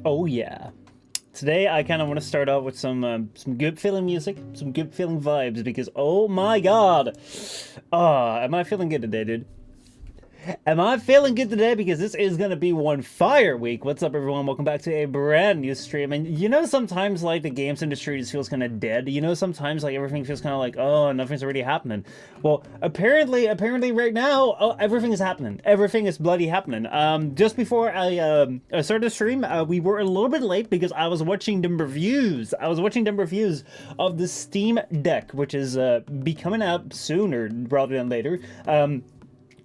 Oh yeah. Today I kind of want to start off with some good feeling music, some good feeling vibes because oh my god, am I feeling good today, dude? Am I feeling good today? Because this is gonna be one fire week. What's up, everyone? Welcome back to a brand new stream. And you know, sometimes like the games industry just feels kind of dead. You know, sometimes like everything feels kind of like, oh, nothing's already happening. Well, apparently, right now, oh, everything is happening. Everything is bloody happening. Just before I started the stream, we were a little bit late because I was watching the reviews. I was watching the reviews of the Steam Deck, which is be coming out sooner rather than later.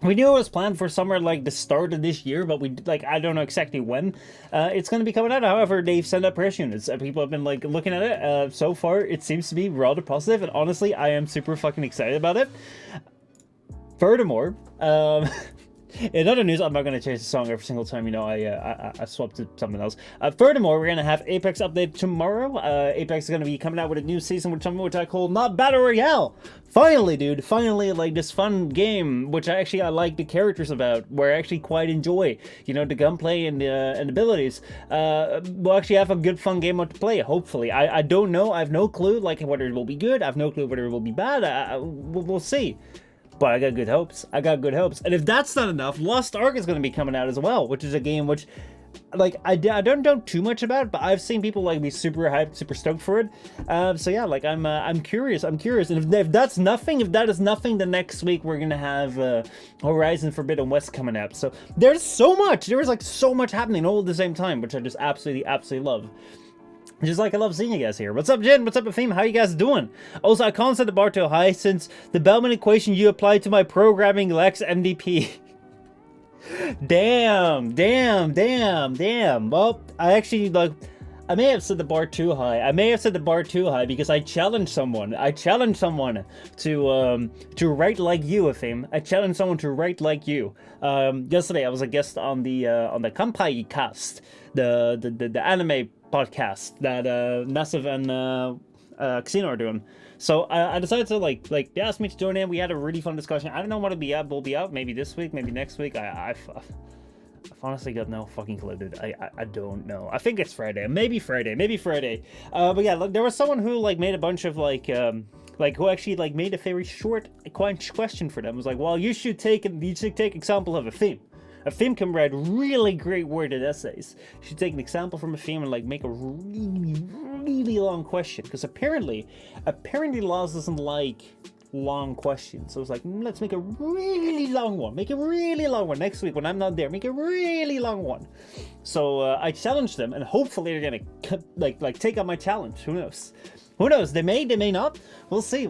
We knew it was planned for somewhere like the start of this year, but I don't know exactly when it's going to be coming out. However, they've sent out press units. People have been like looking at it. So far, it seems to be rather positive, and honestly, I am super fucking excited about it. Furthermore, in other news, I'm not going to change the song every single time, you know, I swapped to something else. Furthermore, we're going to have Apex update tomorrow. Apex is going to be coming out with a new season with something which I call not Battle Royale. Finally, dude, finally, like, this fun game, which I like the characters about, where I actually quite enjoy, you know, the gunplay and the abilities. We'll actually have a good, fun game to play, hopefully. I don't know, I have no clue, like, whether it will be good, I have no clue whether it will be bad, we'll see. But I got good hopes. I got good hopes. And if that's not enough, Lost Ark is going to be coming out as well, which is a game which, like, I don't know too much about, but I've seen people, like, be super hyped, super stoked for it. So yeah, like, I'm curious. And if that's nothing, if that is nothing, then next week we're going to have Horizon Forbidden West coming out. So there's so much. There is, like, so much happening all at the same time, which I just absolutely love. Just like I love seeing you guys here. What's up, Jen? What's up, Efim? How you guys doing? Also, I can't set the bar too high since the Bellman equation you applied to my programming lacks MDP. Damn. Well, I actually, like, I may have set the bar too high. Because I challenged someone. To write like you, Efim. I challenged someone to write like you. Yesterday I was a guest on the Kampai cast, the anime podcast that Massive and Casino are doing. So I decided to like they asked me to join in. We had a really fun discussion. I don't know what will be out. Maybe this week, maybe next week. I've honestly got no fucking clue, dude. I don't know. I think it's Friday. Maybe Friday. But yeah, look, there was someone who like made a bunch of who actually like made a very short question for them. It was like, well, you should take example of a theme. A theme can write really great worded essays. You should take an example from a theme and like make a really long question. Because apparently Laws doesn't like long questions. So it's like, let's make a really long one. Next week when I'm not there, make a really long one. So I challenged them, and hopefully they're gonna like take up my challenge. Who knows? They may not. We'll see.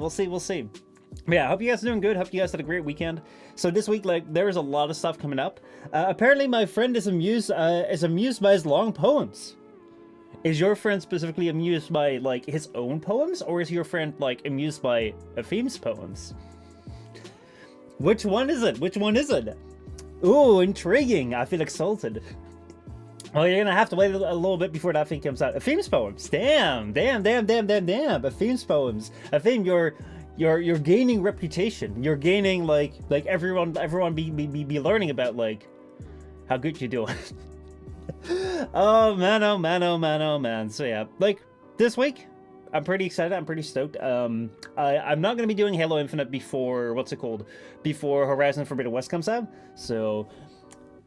But yeah, I hope you guys are doing good. Hope you guys had a great weekend. So this week, like, there's a lot of stuff coming up. Apparently, my friend is amused by his long poems. Is your friend specifically amused by, like, his own poems? Or is your friend, like, amused by Efim's poems? Which one is it? Ooh, intriguing. I feel exalted. Well, you're gonna have to wait a little bit before that thing comes out. Efim's poems. Damn. Efim's poems. Efim, you're gaining reputation. You're gaining like everyone be learning about like how good you're doing. Oh man. So yeah, like this week I'm pretty excited. I'm pretty stoked. I'm not gonna be doing Halo Infinite before Horizon Forbidden West comes out. So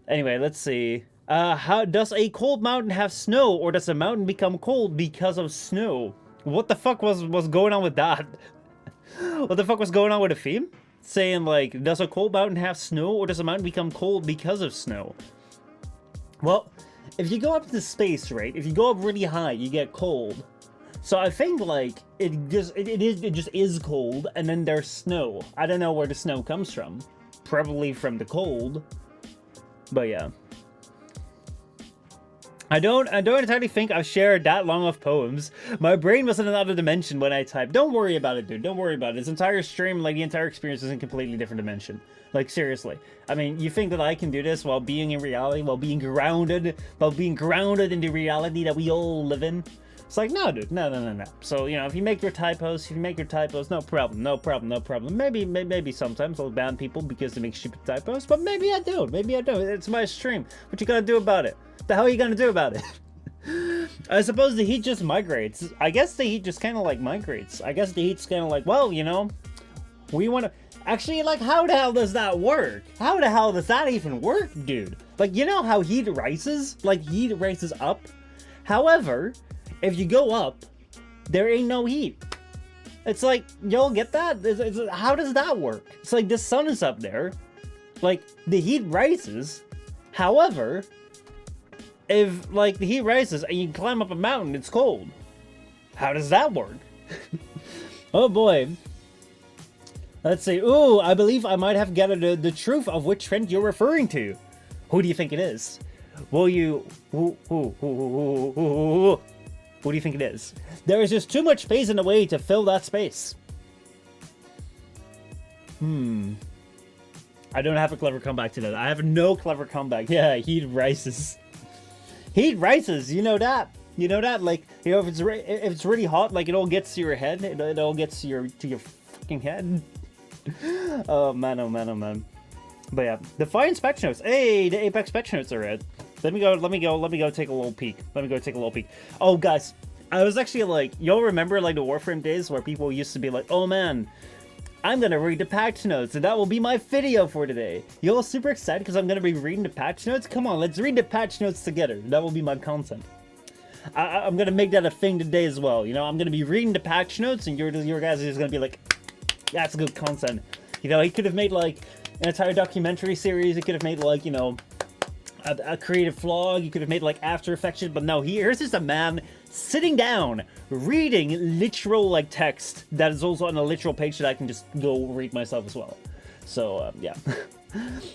anyway, let's see. How does a cold mountain have snow, or does a mountain become cold because of snow? What the fuck was going on with that? What the fuck was going on with the theme? Saying like, does a cold mountain have snow, or does a mountain become cold because of snow? Well, if you go up to space, right? If you go up really high, you get cold. So I think like it just is cold, and then there's snow. I don't know where the snow comes from. Probably from the cold. But yeah. I don't entirely think I've shared that long of poems. My brain was in another dimension when I typed. Don't worry about it, dude. Don't worry about it. This entire stream, like the entire experience, is in a completely different dimension. Like, seriously. I mean, you think that I can do this while being in reality, while being grounded in the reality that we all live in? It's like, no, dude, no. So, you know, if you make your typos, no problem. Maybe sometimes I'll ban people because they make stupid typos, but maybe I don't. It's my stream. What you gonna do about it? The hell are you gonna do about it? I suppose the heat just migrates. I guess the heat just kind of like migrates. I guess the heat's kind of like, well, you know, we want to... Actually, like, how the hell does that work? How the hell does that even work, dude? Like, you know how heat rises? Like, heat rises up? However, if you go up, there ain't no heat. It's like, y'all get that? How does that work? It's like the sun is up there. Like, the heat rises. However, if, like, the heat rises and you climb up a mountain, it's cold. How does that work? Oh, boy. Let's see. Ooh, I believe I might have gathered the truth of which trend you're referring to. Who do you think it is? Will you... Who do you think it is? There is just too much space in the way to fill that space. I don't have a clever comeback to that. I have no clever comeback. Yeah, heat rises. Heat rises, you know that. You know that? Like, you know, if it's really hot, like, it all gets to your head. It all gets to your fucking head. Oh man, oh man, oh man. But yeah, the fine spec notes. Hey, the Apex spec notes are red. Let me go take a little peek. Oh guys, I was actually like, y'all remember like the Warframe days where people used to be like, oh man, I'm gonna read the patch notes and that will be my video for today. Y'all super excited because I'm gonna be reading the patch notes? Come on, let's read the patch notes together. That will be my content. I'm gonna make that a thing today as well. You know, I'm gonna be reading the patch notes and your guys are just gonna be like, that's good content. You know, he could have made like an entire documentary series. He could have made like, you know, a creative vlog. You could have made like After Effects, but no, here's just a man sitting down, reading literal like text that is also on a literal page that I can just go read myself as well. So yeah.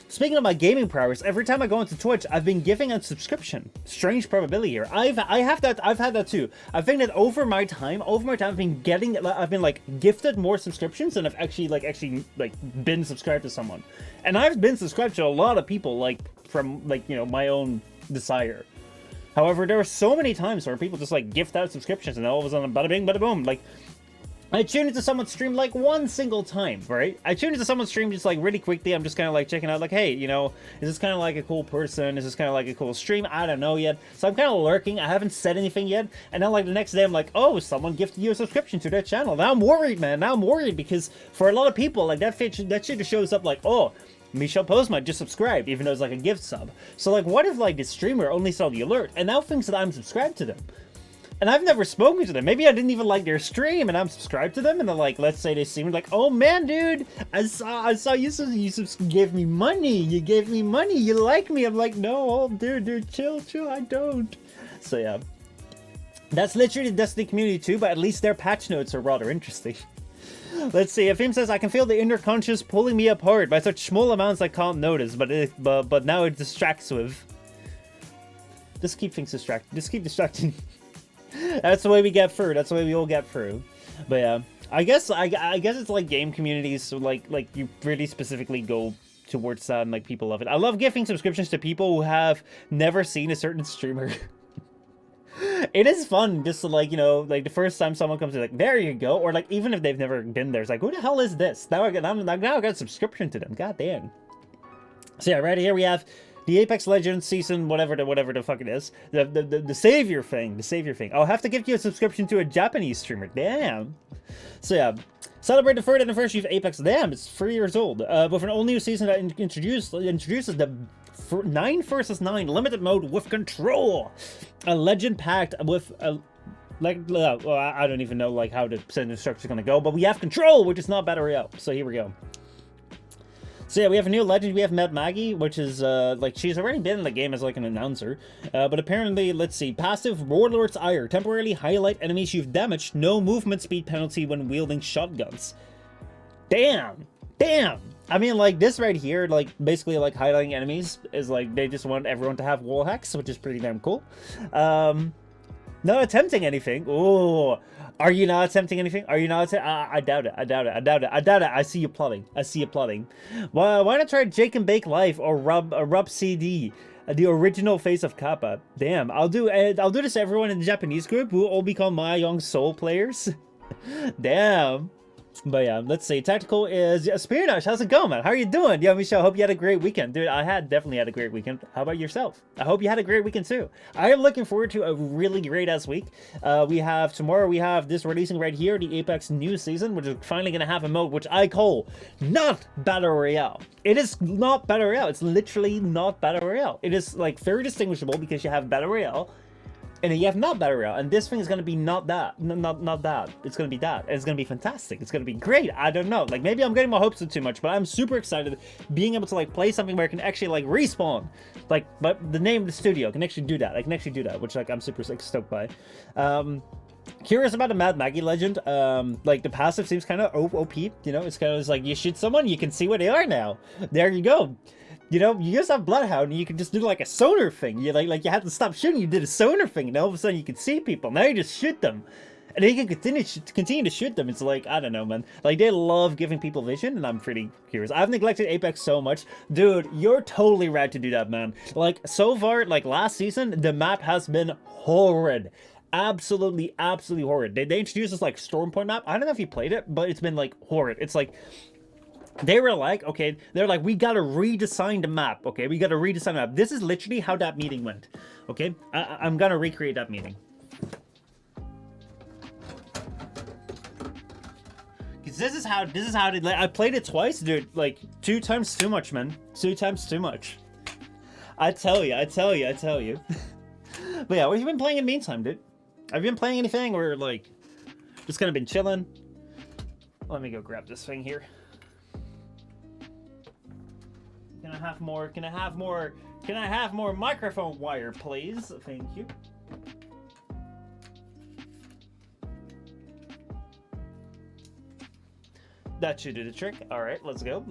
Speaking of my gaming prowess, every time I go into Twitch, I've been giving a subscription. Strange probability here. I've had that too. I think that over my time, I've been like gifted more subscriptions than I've actually been subscribed to someone. And I've been subscribed to a lot of people like from like, you know, my own desire. However, there are so many times where people just like gift out subscriptions and all of a sudden bada bing bada boom, like I tune into someone's stream like one single time, right? I tune into someone's stream just like really quickly. I'm just kind of like checking out like, hey, you know, is this kind of like a cool person? Is this kind of like a cool stream? I don't know yet. So I'm kind of lurking. I haven't said anything yet. And then like the next day I'm like, oh, someone gifted you a subscription to their channel. Now I'm worried, man. Now I'm worried because for a lot of people, like that shit just shows up like, oh, Michel Postma just subscribed, even though it's like a gift sub. So like, what if like the streamer only saw the alert and now thinks that I'm subscribed to them? And I've never spoken to them. Maybe I didn't even like their stream, and I'm subscribed to them. And they're like, let's say they see me like, oh man, dude, I saw you gave me money. You gave me money. You like me. I'm like, no, oh, dude, chill. I don't. So yeah, that's literally the Destiny community too. But at least their patch notes are rather interesting. Let's see. Afim says, I can feel the inner conscious pulling me apart by such small amounts I can't notice, but now it distracts with. Just keep things distracted. Just keep distracting. That's the way we get through. That's the way we all get through. But yeah, I guess it's like game communities. So like you really specifically go towards that, and like people love it. I love gifting subscriptions to people who have never seen a certain streamer. It is fun just to like, you know, like the first time someone comes to like, there you go, or like even if they've never been there, it's like, who the hell is this? Now I got a subscription to them. God damn. So yeah, right here we have the Apex Legends season, whatever the fuck it is. The savior thing. I'll have to give you a subscription to a Japanese streamer. Damn. So yeah. Celebrate the third anniversary of Apex. Damn, it's 3 years old. With an all-new season that introduces the 9 versus 9 limited mode with control. A legend packed with a... well, I don't even know like how the sentence structure is going to go, but we have control, which is not Battle Royale. So here we go. So yeah, we have a new legend. We have Mad Maggie, which is, like, she's already been in the game as, like, an announcer. But apparently, let's see, passive Warlord's Ire. Temporarily highlight enemies you've damaged. No movement speed penalty when wielding shotguns. Damn! I mean, like, this right here, like, basically, like, highlighting enemies is, like, they just want everyone to have wall hacks, which is pretty damn cool. Not attempting anything. Ooh. Are you not attempting anything? Are you not? I doubt it. I doubt it. I see you plotting. Why not try Jake and Bake Life or Rub CD, the original face of Kappa? Damn, I'll do this to everyone in the Japanese group who will all become Mahjong Soul players. Damn. But yeah, let's see. Tactical is Espionage. How's it going, man? How are you doing? Yeah, Michel, hope you had a great weekend. Dude, definitely had a great weekend. How about yourself? I hope you had a great weekend too. I am looking forward to a really great ass week. Tomorrow we have this releasing right here, the Apex new season, which is finally gonna have a mode which I call not Battle Royale. It is not Battle Royale. It's literally not Battle Royale. It is like very distinguishable because you have Battle Royale and then you have not Battle Royale, and this thing is gonna be not that. Not that. It's gonna be that. And it's gonna be fantastic. It's gonna be great. I don't know. Like, maybe I'm getting my hopes up too much, but I'm super excited being able to, like, play something where I can actually, like, respawn. Like, but the name of the studio can actually do that. I can actually do that, which, like, I'm super, like, stoked by. Curious about the Mad Maggie legend. Like, the passive seems kind of OP, you know? It's kind of like, you shoot someone, you can see where they are now. There you go. You know, you just have Bloodhound, and you can just do like a sonar thing. You like you had to stop shooting. You did a sonar thing, and all of a sudden you can see people. Now you just shoot them, and then you can continue to shoot them. It's like, I don't know, man. Like, they love giving people vision, and I'm pretty curious. I've neglected Apex so much, dude. You're totally right to do that, man. Like, so far, like last season, the map has been horrid. Absolutely horrid. They introduced this like Storm Point map. I don't know if you played it, but it's been like horrid. It's like, they were like, okay, they're like, we gotta redesign the map, okay? We gotta redesign the map. This is literally how that meeting went, okay? I'm gonna recreate that meeting. Because this is how they, like, I played it twice, dude. Like, 2 times too much, man. 2 times too much. I tell you. But yeah, what have you been playing in the meantime, dude? Have you been playing anything, or, like, just kind of been chilling? Let me go grab this thing here. Can I have more microphone wire, please? Thank you. That should do the trick. All right, let's go.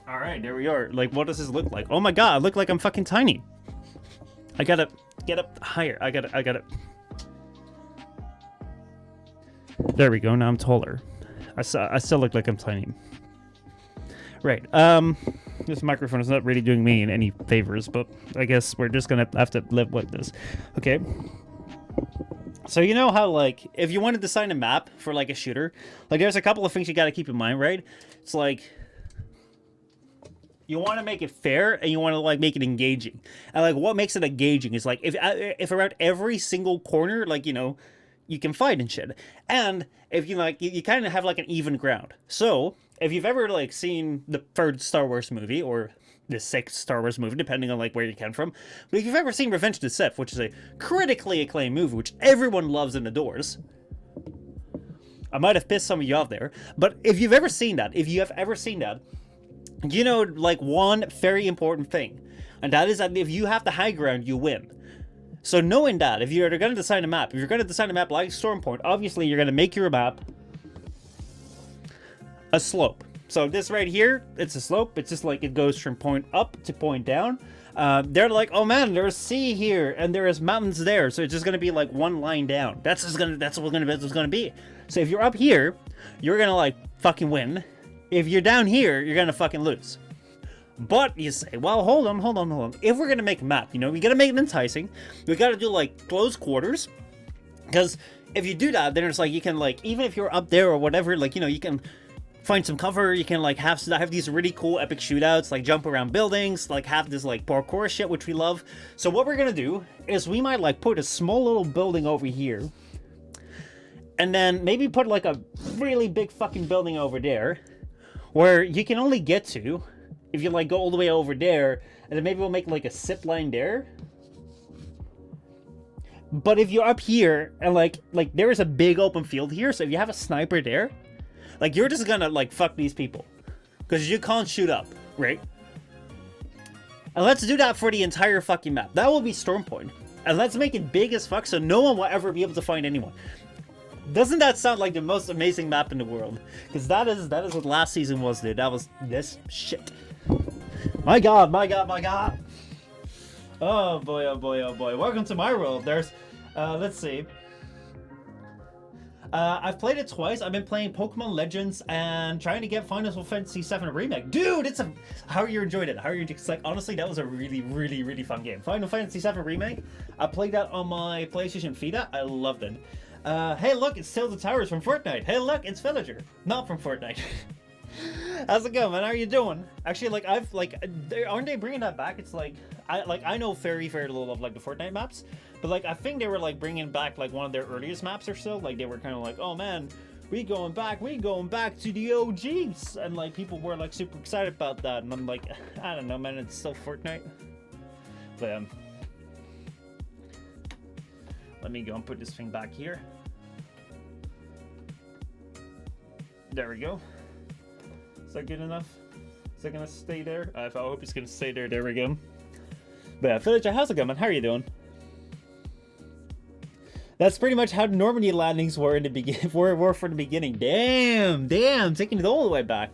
All right, there we are. Like, what does this look like? Oh my god, I look like I'm fucking tiny. I gotta get up higher. I gotta. There we go. Now I'm taller. I still look like I'm tiny. Right. This microphone is not really doing me any favors, but I guess we're just gonna have to live with this. Okay. So you know how, like, if you want to design a map for, like, a shooter, like, there's a couple of things you gotta keep in mind, right? It's like, you want to make it fair, and you want to, like, make it engaging. And, like, what makes it engaging is, like, if around every single corner, like, you know, you can fight and shit. And if you, like, you kind of have, like, an even ground. So if you've ever, like, seen the 3rd Star Wars movie, or the 6th Star Wars movie, depending on, like, where you came from, but if you've ever seen Revenge of the Sith, which is a critically acclaimed movie, which everyone loves and adores, I might have pissed some of you off there, but if you've ever seen that, you know, like, one very important thing, and that is that if you have the high ground, you win. So knowing that, if you're going to design a map, like Stormpoint, obviously you're going to make your map a slope. So this right here, it's a slope. It's just like it goes from point up to point down. They're like, oh man, there's sea here and there is mountains there. So it's just going to be like one line down. That's what it's going to be. So if you're up here, you're going to, like, fucking win. If you're down here, you're going to fucking lose. But you say, well, hold on. If we're gonna make a map, you know, we gotta make it enticing. We gotta do, like, close quarters. Because if you do that, then it's like, you can, like, even if you're up there or whatever, like, you know, you can find some cover. You can, like, have these really cool epic shootouts, like, jump around buildings, like, have this, like, parkour shit, which we love. So what we're gonna do is we might, like, put a small little building over here. And then maybe put, like, a really big fucking building over there, where you can only get to if you, like, go all the way over there, and then maybe we'll make, like, a zip line there. But if you're up here, and, like there is a big open field here, so if you have a sniper there, like, you're just gonna, like, fuck these people. Because you can't shoot up, right? And let's do that for the entire fucking map. That will be Stormpoint. And let's make it big as fuck, so no one will ever be able to find anyone. Doesn't that sound like the most amazing map in the world? Because that is what last season was, dude. That was this shit. My god. Oh boy. Welcome to my world. There's, let's see. I've played it twice. I've been playing Pokemon Legends and trying to get Final Fantasy VII Remake. Dude, it's a... How you enjoyed it? How you... It's like, honestly, that was a really, really, really fun game. Final Fantasy VII Remake. I played that on my PlayStation Vita. I loved it. Hey, look, it's Tales of Towers from Fortnite. Hey, look, it's Villager. Not from Fortnite. How's it going, man? How are you doing? Actually, like, aren't they bringing that back? It's like, I know very, very little of, like, the Fortnite maps, but, like, I think they were, like, bringing back, like, one of their earliest maps or so. Like, they were kind of like, oh, man, we going back to the OGs. And, like, people were, like, super excited about that. And I'm like, I don't know, man, it's still Fortnite. But, let me go and put this thing back here. There we go. Is that good enough? Is that gonna stay there? I hope it's gonna stay there. There we go. But yeah, Villager, how's it going, man? How are you doing? That's pretty much how Normandy landings were in the were for the beginning. Damn, taking it all the way back.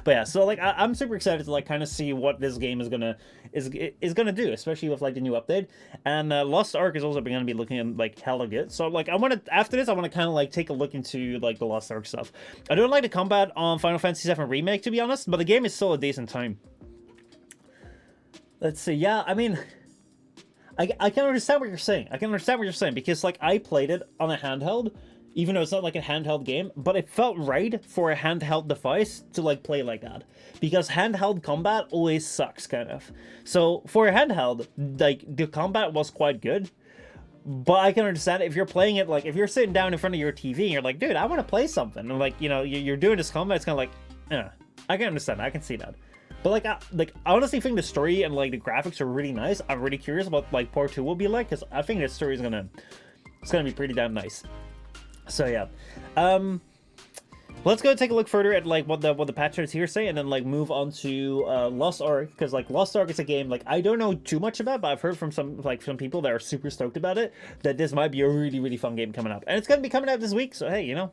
But yeah, so like I'm super excited to like kind of see what this game is gonna do, especially with like the new update. And Lost Ark is also gonna be looking like hella good. So like after this I want to kind of like take a look into like the Lost Ark stuff. I don't like the combat on Final Fantasy VII Remake, to be honest, but the game is still a decent time. Let's see. Yeah, I mean, I can understand what you're saying. Because like I played it on a handheld, even though it's not like a handheld game, but it felt right for a handheld device to like play like that. Because handheld combat always sucks, kind of. So for a handheld, like the combat was quite good. But I can understand if you're playing it, like if you're sitting down in front of your TV and you're like, dude, I want to play something. And like, you know, you're doing this combat, it's kind of like, I can understand. I can see that. But like I honestly think the story and like the graphics are really nice. I'm really curious about like part 2 will be like, because I think the story is gonna be pretty damn nice. So yeah, let's go take a look further at like what the patch notes here say, and then like move on to Lost Ark, because like Lost Ark is a game like I don't know too much about, but I've heard from some people that are super stoked about it, that this might be a really, really fun game coming up, and it's gonna be coming out this week. So hey, you know,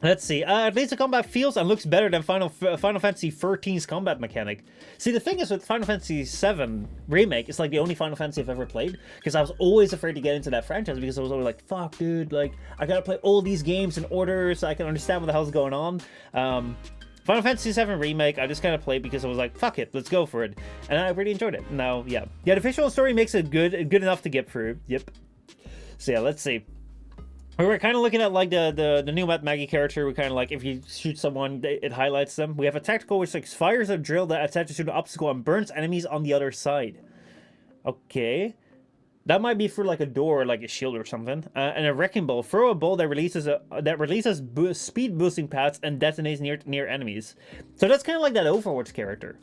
let's see. At least the combat feels and looks better than Final Fantasy XIII's combat mechanic. See, the thing is with Final Fantasy VII Remake, it's like the only Final Fantasy I've ever played, because I was always afraid to get into that franchise, because I was always like, fuck, dude, like, I gotta play all these games in order so I can understand what the hell's going on. Final Fantasy VII Remake, I just kind of played because I was like, fuck it, let's go for it. And I really enjoyed it. Now, yeah. Yeah, the visual story makes it good enough to get through. Yep. So yeah, let's see. We're kind of looking at like the new Matt Maggie character. We kind of like, if you shoot someone, it highlights them. We have a tactical which like fires a drill that attaches to the obstacle and burns enemies on the other side. Okay, that might be for like a door, or like a shield or something. And a wrecking ball. Throw a ball that releases speed boosting paths and detonates near enemies. So that's kind of like that Overwatch character.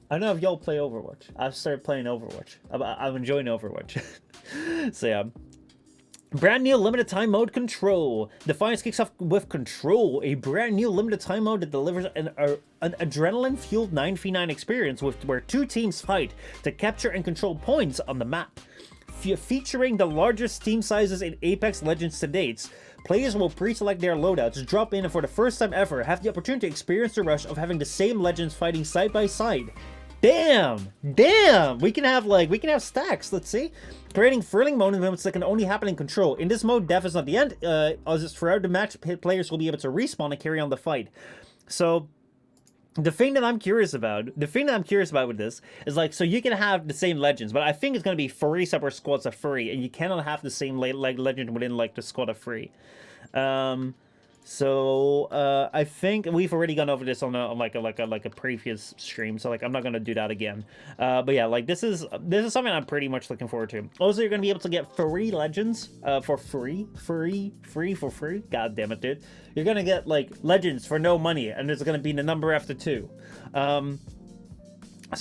I don't know if y'all play Overwatch. I've started playing Overwatch. I'm enjoying Overwatch. So yeah. Brand new limited time mode Control. Defiance kicks off with Control, a brand new limited time mode that delivers an adrenaline-fueled 9v9 experience where two teams fight to capture and control points on the map. Featuring the largest team sizes in Apex Legends to date, players will pre-select their loadouts, drop in, and for the first time ever, have the opportunity to experience the rush of having the same legends fighting side by side. Damn! We can have stacks, let's see. Creating thrilling moments that can only happen in Control. In this mode, death is not the end, as throughout the match, players will be able to respawn and carry on the fight. So, the thing that I'm curious about with this is like, so you can have the same legends, but I think it's going to be 3 separate squads of 3, and you cannot have the same legend within like the squad of 3. So I think we've already gone over this on a previous stream, so like I'm not gonna do that again. But yeah, like this is something I'm pretty much looking forward to. Also, you're gonna be able to get 3 legends for free. God damn it, dude! You're gonna get like legends for no money, and there's gonna be the number after 2. So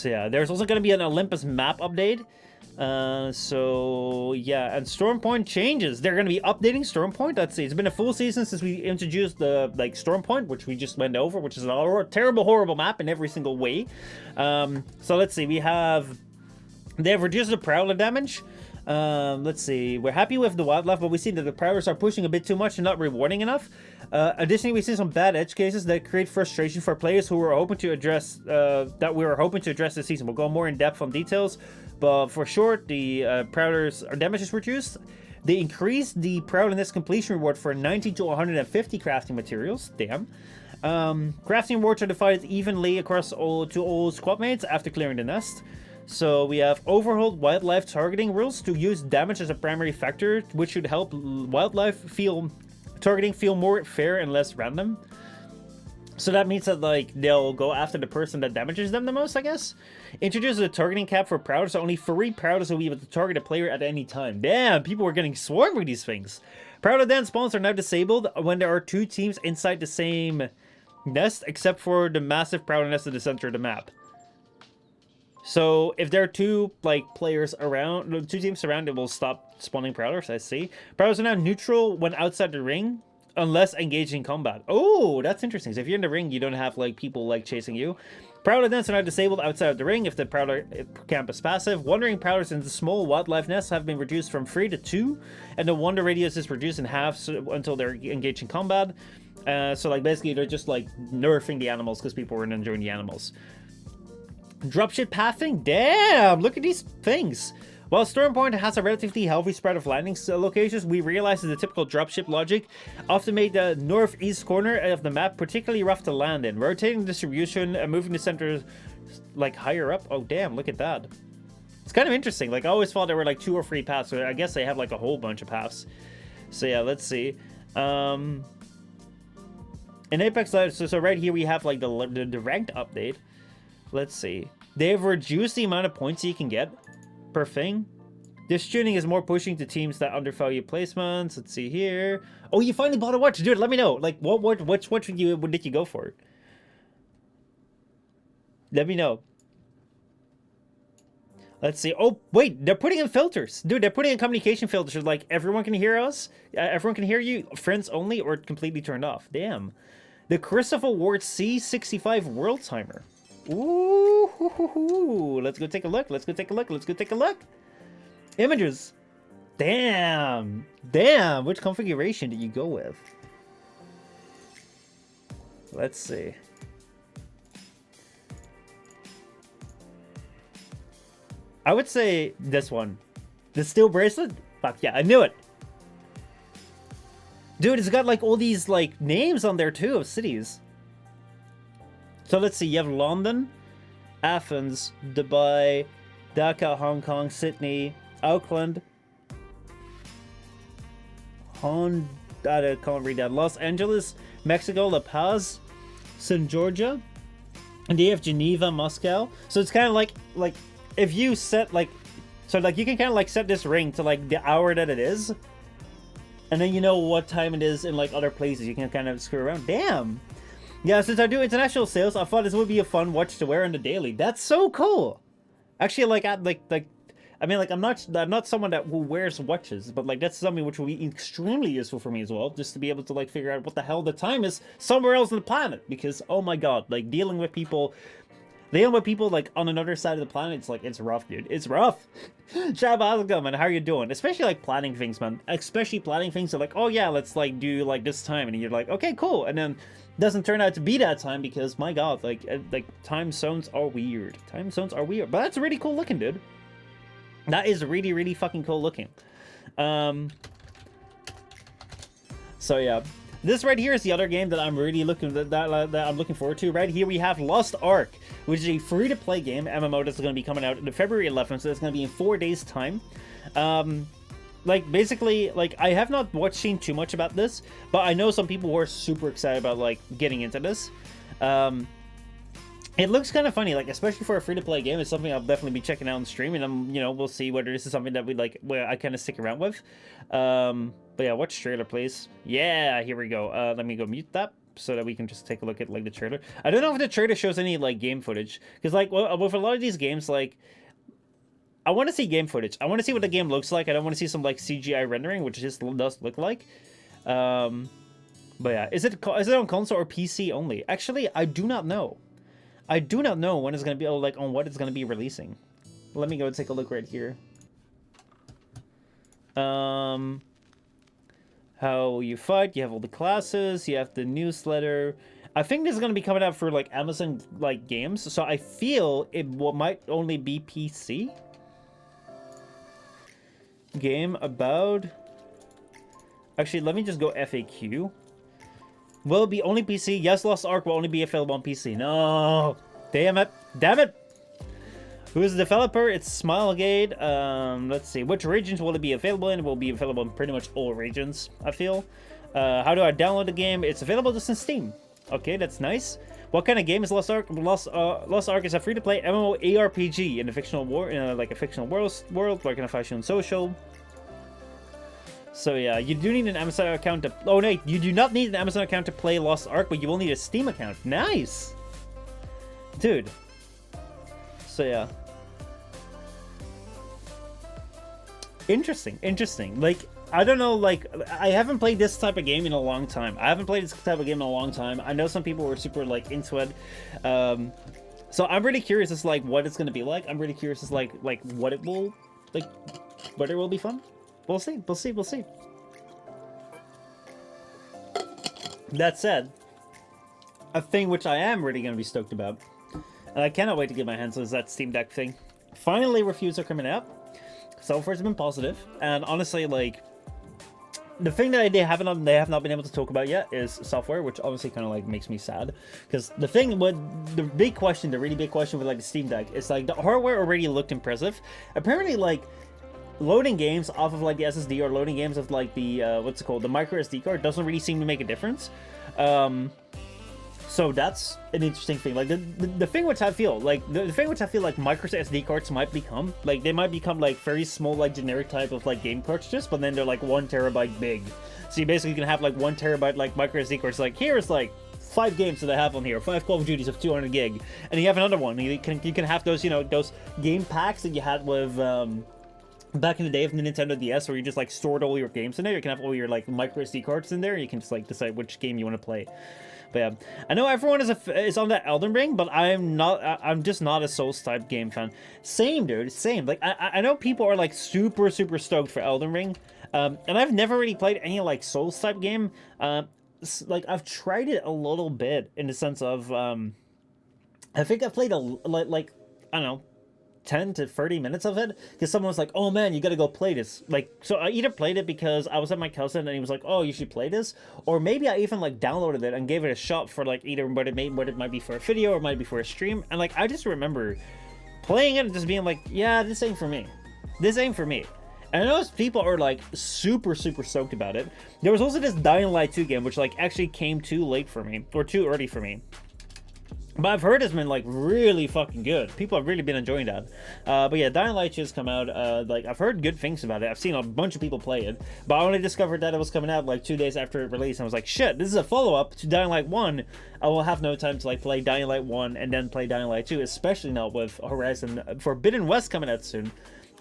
yeah, there's also gonna be an Olympus map update. So yeah, and Stormpoint changes. They're going to be updating Stormpoint. Let's see, it's been a full season since we introduced the like Stormpoint, which we just went over, which is a terrible, horrible map in every single way. So let's see, they have reduced the Prowler damage. Let's see, we're happy with the wildlife, but we see that the Prowlers are pushing a bit too much and not rewarding enough. Additionally, we see some bad edge cases that create frustration for players who were hoping to address this season. We'll go more in depth on details, but for short, the Prowlers' damage is reduced. They increased the proudness completion reward for 90 to 150 crafting materials. Damn. Crafting rewards are divided evenly across all squad mates after clearing the nest. So we have overhauled wildlife targeting rules to use damage as a primary factor, which should help wildlife targeting feel more fair and less random. So that means that, like, they'll go after the person that damages them the most, I guess. Introduce a targeting cap for Prowders, so only 3 Prowders will be able to target a player at any time. Damn, people were getting swarmed with these things. Prowler Den spawns are now disabled when there are 2 teams inside the same nest, except for the massive Prowler nest in the center of the map. So if there are 2, like, players around, 2 teams around, it will stop spawning Prowlers, I see. Prowlers are now neutral when outside the ring, unless engaged in combat. Oh, that's interesting. So if you're in the ring, you don't have, like, people, like, chasing you. Prowler Dens are now disabled outside of the ring if the Prowler camp is passive. Wandering Prowlers in the small wildlife nests have been reduced from 3 to 2, and the wander radius is reduced in half until they're engaged in combat. So, like, basically, they're just, like, nerfing the animals because people weren't enjoying the animals. Dropship pathing? Damn! Look at these things! While Stormpoint has a relatively healthy spread of landing locations, we realize that the typical dropship logic often made the northeast corner of the map particularly rough to land in. Rotating distribution and moving the center, like, higher up. Oh, damn, look at that. It's kind of interesting. Like, I always thought there were, like, 2 or 3 paths, so I guess they have, like, a whole bunch of paths. So, yeah, let's see. In Apex Legends, so right here we have, like, the ranked update. Let's see. They've reduced the amount of points you can get per thing. This tuning is more pushing to teams that undervalue placements. Let's see here. Oh, you finally bought a watch, dude. Let me know. Like, what did you go for? Let me know. Let's see. Oh, wait, they're putting in filters, dude. They're putting in communication filters. Like, everyone can hear us. Everyone can hear you. Friends only, or completely turned off. Damn. The Christopher Ward C65 World Timer. Ooh, let's go take a look. Let's go take a look. Let's go take a look. Images. Damn. Damn. Which configuration did you go with? Let's see. I would say this one. The steel bracelet? Fuck yeah, I knew it. Dude, it's got like all these like names on there too of cities. So let's see, you have London, Athens, Dubai, Dhaka, Hong Kong, Sydney, Auckland, I can't read that, Los Angeles, Mexico, La Paz, St. Georgia, and you have Geneva, Moscow. So it's kind of like if you set like, so like you can kind of like set this ring to like the hour that it is, and then you know what time it is in like other places. You can kind of screw around. Damn. Yeah, since I do international sales, I thought this would be a fun watch to wear on the daily. That's so cool. Actually, like, I mean, like, I'm not someone who wears watches, but like that's something which will be extremely useful for me as well, just to be able to like figure out what the hell the time is somewhere else on the planet. Because oh my god, like dealing with people like on another side of the planet, it's rough, dude. It's rough. Shab, how's it going, man? How are you doing? Especially like planning things, man. Especially planning things. So like, oh yeah, let's like do like this time, and you're like, okay, cool, and then doesn't turn out to be that time because my god, like time zones are weird. Time zones are weird, but that's really cool looking, dude. That is really, really fucking cool looking. So yeah, this right here is the other game that I'm really looking forward to. Right here we have Lost Ark, which is a free-to-play game MMO that's going to be coming out on February 11th. So it's going to be in 4 days' time. Like basically, like I have not seen too much about this, but I know some people who are super excited about like getting into this. It looks kind of funny, like especially for a free-to-play game. It's something I'll definitely be checking out on stream, and we'll see whether this is something that we like, where I kind of stick around with. But yeah, watch trailer, please. Yeah, here we go. Let me go mute that so that we can just take a look at like the trailer. I don't know if the trailer shows any like game footage, because like with a lot of these games, like I want to see game footage. I want to see what the game looks like. I don't want to see some like CGI rendering, which just does look like. But yeah, is it on console or PC only? Actually, I do not know. I do not know when it's going to be, like, on what it's going to be releasing. Let me go take a look right here. How you fight, you have all the classes, you have the newsletter. I think this is going to be coming out for, like, Amazon, like, games, so I feel it might only be PC. Game about Actually, let me just go FAQ. Will it be only PC? Yes, Lost Ark will only be available on PC. No! Damn it! Damn it! Who is the developer? It's Smilegate. Let's see. Which regions will it be available in? It will be available in pretty much all regions, I feel. How do I download the game? It's available just in Steam. Okay, that's nice. What kind of game is Lost Ark? Lost Ark is a free-to-play MMO ARPG in a fictional like a fictional world, like an fashion social. So yeah, you do need an Amazon account to... Oh, no, you do not need an Amazon account to play Lost Ark, but you will need a Steam account. Nice! Dude. So yeah. Interesting, interesting. Like, I don't know, like, I haven't played this type of game in a long time. I know some people were super, like, into it. So I'm really curious as to, like, what it's going to be like. I'm really curious as to, like, what it will, like, whether it will be fun. We'll see. That said, a thing which I am really going to be stoked about, and I cannot wait to get my hands on, is that Steam Deck thing. Finally, reviews are coming out. So far, it's been positive, and honestly, like, the thing that they have not been able to talk about yet is software, which obviously kind of like makes me sad, because the really big question with like the Steam Deck is like the hardware already looked impressive. Apparently, like, loading games off of like the SSD or loading games of like the what's it called, the micro SD card, doesn't really seem to make a difference. So that's an interesting thing. Like the thing which I feel like like micro SD cards might become, like, they might become like very small, like generic type of like game cartridges, but then they're like 1 terabyte big. So you basically can have like 1 terabyte like micro SD cards. Like, here's like 5 games that I have on here, 5 Call of Duties of 200 gig, and you have another one. You can have those, you know, those game packs that you had with back in the day of the Nintendo DS, where you just like stored all your games in there. You can have all your like micro SD cards in there, and you can just like decide which game you want to play. But yeah, I know everyone is on that Elden Ring, but I'm just not a Souls type game fan. Same, dude, same. Like, I know people are like super stoked for Elden Ring, and I've never really played any like Souls type game. Like, I've tried it a little bit in the sense of I think I've played like I don't know, 10 to 30 minutes of it, because someone was like, oh man, you gotta go play this. Like, so I either played it because I was at my cousin and he was like, oh, you should play this, or maybe I even like downloaded it and gave it a shot for like either what it might be for a video or it might be for a stream. And like, I just remember playing it and just being like, yeah, this ain't for me. And I know people are like super stoked about it. There was also this Dying Light 2 game which like actually came too late for me, or too early for me. But I've heard it's been like really fucking good. People have really been enjoying that. But yeah, Dying Light just come out. Like, I've heard good things about it. I've seen a bunch of people play it. But I only discovered that it was coming out like 2 days after it released. And I was like, shit, this is a follow-up to Dying Light 1. I will have no time to like play Dying Light 1 and then play Dying Light 2. Especially not with Horizon Forbidden West coming out soon.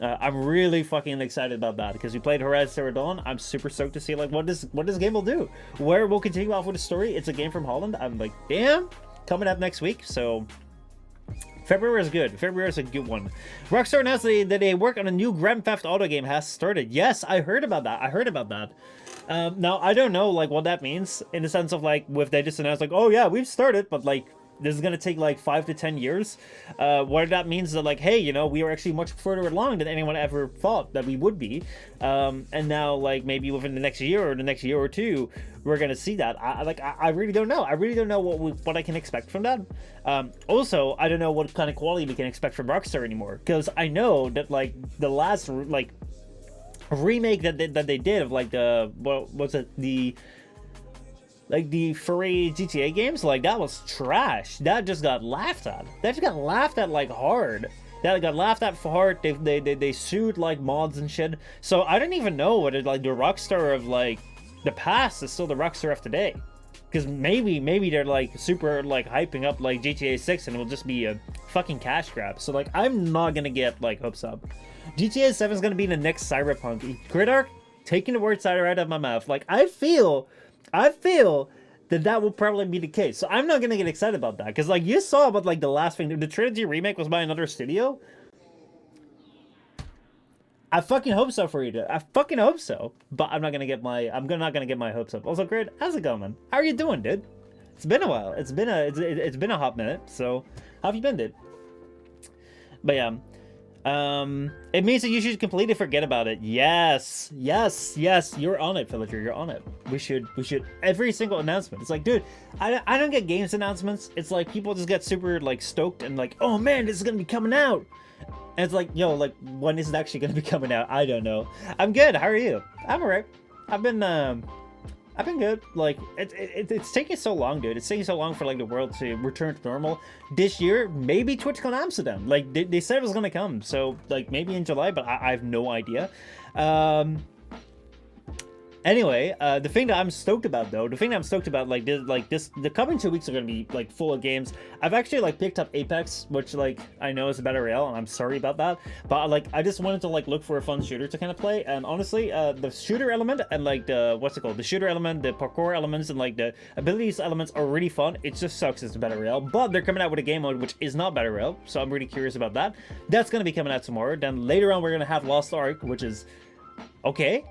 I'm really fucking excited about that, because we played Horizon Zero Dawn. I'm super stoked to see like what this game will do. Where we'll continue off with the story. It's a game from Holland. I'm like, damn. Coming up next week, so February is good. February is a good one. Rockstar announced that they work on a new Grand Theft Auto game has started. Yes, I heard about that. Now, I don't know like what that means, in the sense of like, if they just announced like, oh yeah, we've started, but like, this is gonna take like 5 to 10 years. What that means is that like, hey, you know, we are actually much further along than anyone ever thought that we would be. And now like maybe within the next year or the next year or two, we're gonna see that. I really don't know. I really don't know what I can expect from that. Also, I don't know what kind of quality we can expect from Rockstar anymore, because I know that like the last like remake that they did of like the the furry GTA games, like, that was trash. That just got laughed at. Like hard. That got laughed at for hard. They sued like mods and shit. So I don't even know whether like the Rockstar of like the past is still the Rockstar of today. Because maybe they're like super like hyping up like GTA 6 and it will just be a fucking cash grab. So like, I'm not gonna get like hopes up. GTA 7 is gonna be the next Cyberpunk. Gridark, taking the words out of my mouth. Like, I feel that will probably be the case. So I'm not gonna get excited about that, because like, you saw about like the last thing, the Trilogy remake was by another studio. I fucking hope so for you, dude. I fucking hope so. But I'm not gonna get my hopes up. Also, Grid, how's it going, man? How are you doing, dude? It's been a while. It's been a hot minute. So how have you been, dude? But yeah, It means that you should completely forget about it. Yes, yes, yes. You're on it, Villager. You're on it. We should. Every single announcement. It's like, dude, I don't get games announcements. It's like people just get super like stoked and like, oh man, this is gonna be coming out. And it's like, yo, like when is it actually gonna be coming out? I don't know. I'm good. How are you? I'm alright. I've been good. Like, it's taking so long, dude. It's taking so long for, like, the world to return to normal. This year, maybe TwitchCon Amsterdam. Like, they said it was gonna come. So, like, maybe in July, but I have no idea. Anyway, the thing that I'm stoked about, though, the coming 2 weeks are gonna be like full of games. I've actually like picked up Apex, which like I know is a battle royale, and I'm sorry about that, but like I just wanted to like look for a fun shooter to kind of play. And honestly, the shooter element and like the shooter element, the parkour elements, and like the abilities elements are really fun. It just sucks it's a battle royale, but they're coming out with a game mode which is not battle royale, so I'm really curious about that. That's gonna be coming out tomorrow. Then later on, we're gonna have Lost Ark, which is okay.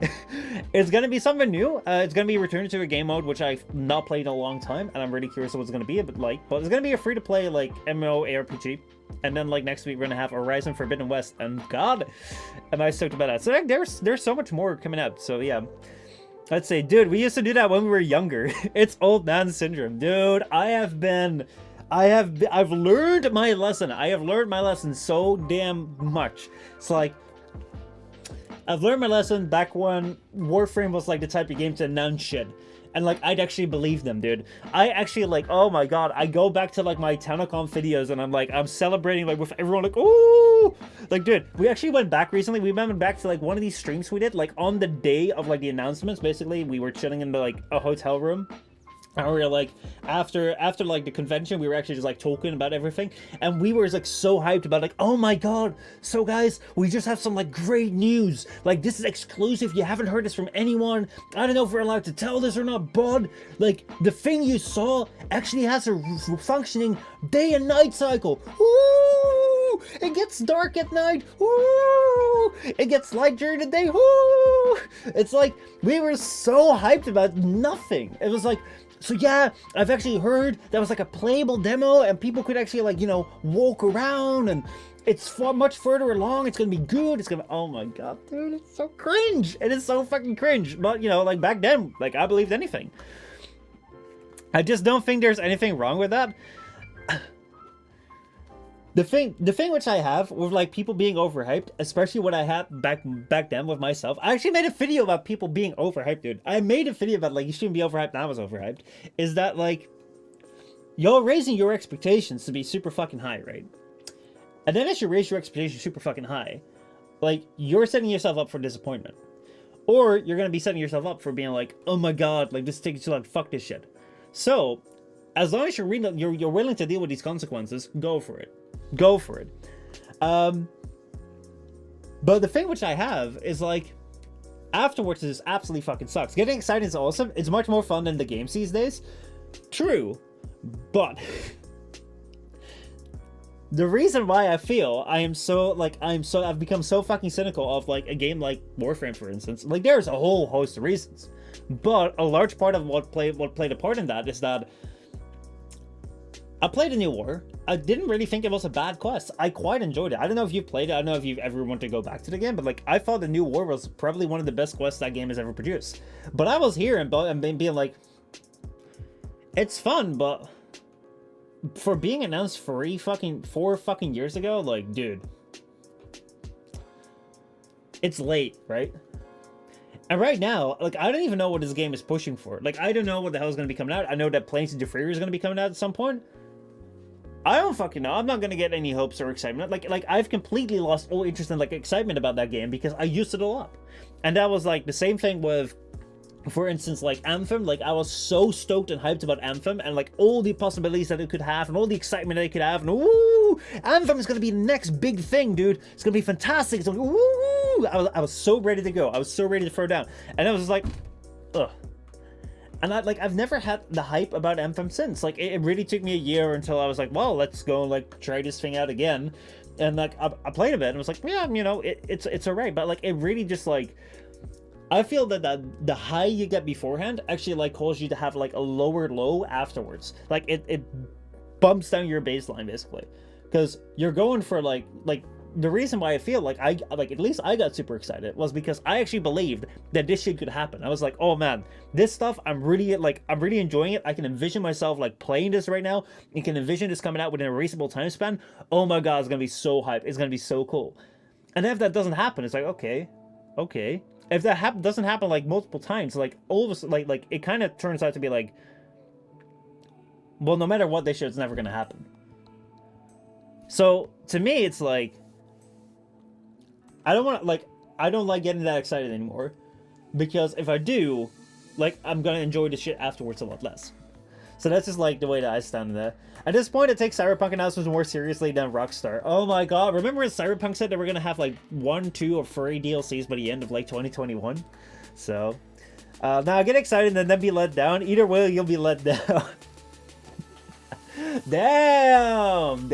It's gonna be something new. It's gonna be returned to a game mode which I've not played in a long time, and I'm really curious what it's gonna be but it's gonna be a free-to-play like MMO ARPG. And then like next week we're gonna have Horizon Forbidden West, and god am I stoked about that. So like, there's so much more coming out. So yeah, let's say, dude, we used to do that when we were younger. It's old man syndrome, dude. I've learned my lesson. I have learned my lesson so damn much. It's like, I've learned my lesson back when Warframe was like the type of game to announce shit. And like, I'd actually believe them, dude. I actually like, oh my god, I go back to like my TanaCon videos and I'm celebrating like with everyone like, ooh! Like, dude, we actually went back recently. We went back to like one of these streams we did, like on the day of like the announcements. Basically, we were chilling in like a hotel room. And we were like, after like the convention, we were actually just like talking about everything, and we were like so hyped about like, oh my god, so guys, we just have some like great news. Like, this is exclusive. You haven't heard this from anyone. I don't know if we're allowed to tell this or not, bud. Like, the thing you saw actually has a functioning day and night cycle. Ooh! It gets dark at night. Ooh! It gets light during the day. Ooh! It's like we were so hyped about nothing. It was like, so yeah, I've actually heard that was like a playable demo and people could actually like, you know, walk around, and it's much further along. It's gonna be good. It's gonna be, oh my god, dude, it's so cringe. It is so fucking cringe. But you know, like back then, like I believed anything. I just don't think there's anything wrong with that. The thing which I have with like people being overhyped, especially what I had back then with myself. I actually made a video about people being overhyped, dude. I made a video about like you shouldn't be overhyped, and I was overhyped. Is that like you're raising your expectations to be super fucking high, right? And then as you raise your expectations super fucking high, like you're setting yourself up for disappointment. Or you're gonna be setting yourself up for being like, oh my god, like this takes too long, fuck this shit. So as long as you're willing to deal with these consequences, go for it. Go for it. But the thing which I have is like, afterwards it just absolutely fucking sucks. Getting excited is awesome. It's much more fun than the games these days. True. But the reason why I feel I've become so fucking cynical of like a game like Warframe, for instance, like there's a whole host of reasons. But a large part of what played a part in that is that I played a New War. I didn't really think it was a bad quest. I quite enjoyed it. I don't know if you've played it. I don't know if you've ever wanted to go back to the game, but like I thought the New War was probably one of the best quests that game has ever produced. But I was here and being like, it's fun, but for being announced 4 fucking years ago, like, dude, it's late, right? And right now, like, I don't even know what this game is pushing for. Like, I don't know what the hell is going to be coming out. I know that Planes of Fury is going to be coming out at some point. I don't fucking know. I'm not going to get any hopes or excitement. Like I've completely lost all interest and, like, excitement about that game because I used it all up. And that was, like, the same thing with, for instance, like, Anthem. Like, I was so stoked and hyped about Anthem and, like, all the possibilities that it could have and all the excitement that it could have. And, ooh, Anthem is going to be the next big thing, dude. It's going to be fantastic. It's like, ooh. I was so ready to go. I was so ready to throw down. And I was just like, ugh. And I've never had the hype about Anthem since. Like, it really took me a year until I was like, well, let's go and, like, try this thing out again. And, like, I played a bit and was like, yeah, you know, it's alright. But, like, it really just, like, I feel that the high you get beforehand actually, like, causes you to have, like, a lower low afterwards. Like, it bumps down your baseline, basically. Because you're going for, like, the reason why I feel like at least I got super excited was because I actually believed that this shit could happen. I was like, oh man, this stuff, I'm really enjoying it. I can envision myself like playing this right now. You can envision this coming out within a reasonable time span. Oh my god, it's gonna be so hype. It's gonna be so cool. And if that doesn't happen, it's like, okay. If that doesn't happen like multiple times, like all of a sudden, like it kind of turns out to be like, well, no matter what they show, it's never gonna happen. So to me, it's like, I don't like getting that excited anymore, because if I do, like, I'm gonna enjoy the shit afterwards a lot less. So that's just like the way that I stand there. At this point, it takes Cyberpunk announcements more seriously than Rockstar. Oh my god, remember when Cyberpunk said that we're gonna have like 1, 2, or 3 DLCs by the end of like 2021? So, now get excited and then be let down. Either way, you'll be let down. Damn!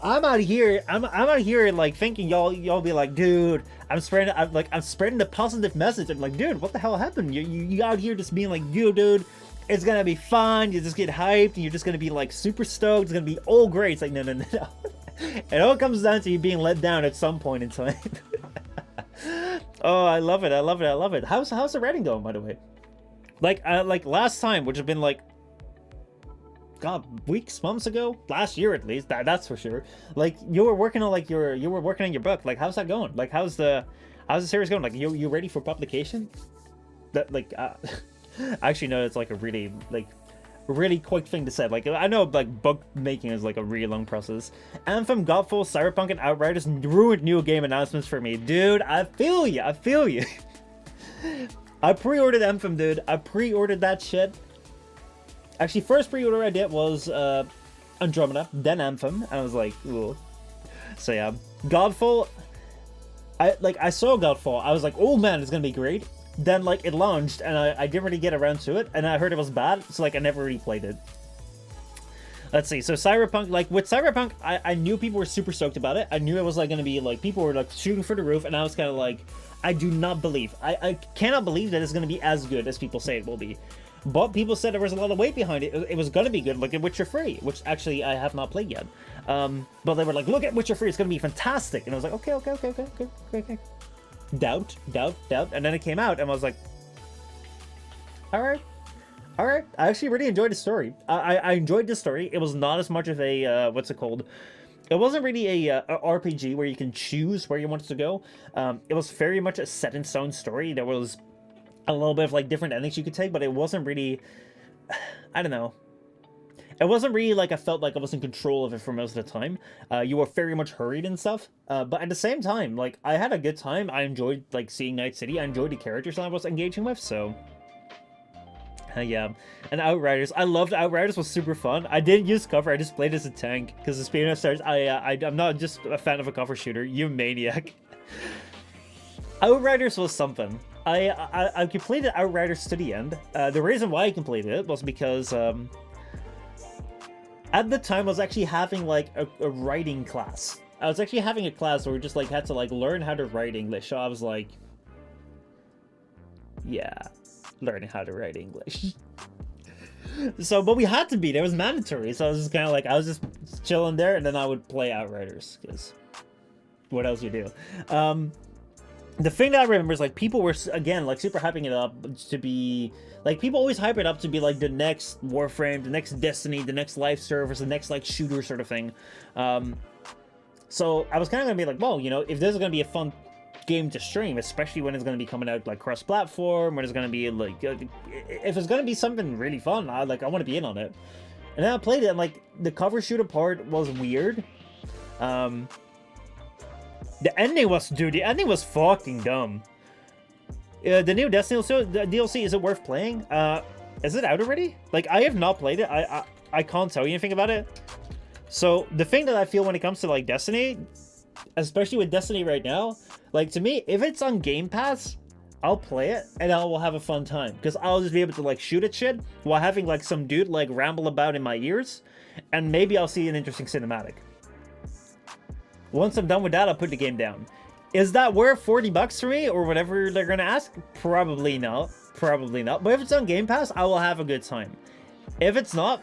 I'm out here like thinking y'all be like, dude, I'm spreading the positive message. I'm like, dude, what the hell happened? You out here just being like, dude, it's gonna be fun. You just get hyped and you're just gonna be like super stoked. It's gonna be all great. It's like, no. It all comes down to you being let down at some point in time. Oh, I love it. How's the writing going, by the way? Like last time, which have been like, god, weeks, months ago, last year at least, that's for sure. Like, you were working on your book. Like, how's that going? Like, how's the series going? Like, you ready for publication? That like I actually know it's like a really quick thing to say. Like, I know like book making is like a really long process. Anthem, Godfall, Cyberpunk, and Outriders ruined new game announcements for me, dude. I feel you. I pre-ordered Anthem, dude. I pre-ordered that shit. Actually, first pre-order I did was Andromeda, then Anthem, and I was like, ooh. So yeah, Godfall. I saw Godfall. I was like, oh man, it's gonna be great. Then like it launched, and I didn't really get around to it, and I heard it was bad, so like I never really played it. Let's see. So Cyberpunk, like with Cyberpunk, I knew people were super stoked about it. I knew it was like gonna be like people were like shooting for the roof, and I was kind of like, I cannot believe that it's gonna be as good as people say it will be. But people said there was a lot of weight behind it. It was gonna be good. Look at Witcher 3, which actually I have not played yet. But they were like, look at Witcher 3, it's gonna be fantastic. And I was like, okay. Doubt. And then it came out, and I was like, all right. I actually really enjoyed the story. I enjoyed the story. It was not as much of a what's it called? It wasn't really a RPG where you can choose where you wanted to go. It was very much a set in stone story. There was a little bit of like different endings you could take, but it wasn't really, I don't know. It wasn't really like I felt like I was in control of it for most of the time. You were very much hurried and stuff. But at the same time, like, I had a good time. I enjoyed like seeing Night City. I enjoyed the characters I was engaging with, so yeah. And Outriders, I loved Outriders. Was super fun. I didn't use cover. I just played as a tank because the speed of stars. I'm not just a fan of a cover shooter. You maniac. Outriders was something. I completed Outriders to the end. The reason why I completed it was because at the time I was actually having like a writing class. I was actually having a class where we just like had to like learn how to write English. So I was like, yeah, learning how to write English. So, but we had to be. It was mandatory. So I was just kind of like, I was just chilling there, and then I would play Outriders because what else you do? The thing that I remember is like people were again like super hyping it up to be like, people always hype it up to be like the next Warframe, the next Destiny, the next live service, the next like shooter sort of thing. So I was kind of gonna be like, well, you know, if this is gonna be a fun game to stream, especially when it's gonna be coming out like cross-platform, when it's gonna be like, if it's gonna be something really fun, I want to be in on it. And then I played it, and like the cover shooter part was weird. The ending was fucking dumb. The new Destiny DLC, is it worth playing? Is it out already? Like, I have not played it. I can't tell you anything about it. So, the thing that I feel when it comes to, like, Destiny, especially with Destiny right now, like, to me, if it's on Game Pass, I'll play it, and I will have a fun time. Because I'll just be able to, like, shoot at shit while having, like, some dude, like, ramble about in my ears, and maybe I'll see an interesting cinematic. Once I'm done with that, I'll put the game down. Is that worth $40 for me or whatever they're gonna ask? Probably not. But if it's on Game Pass, I will have a good time. If it's not,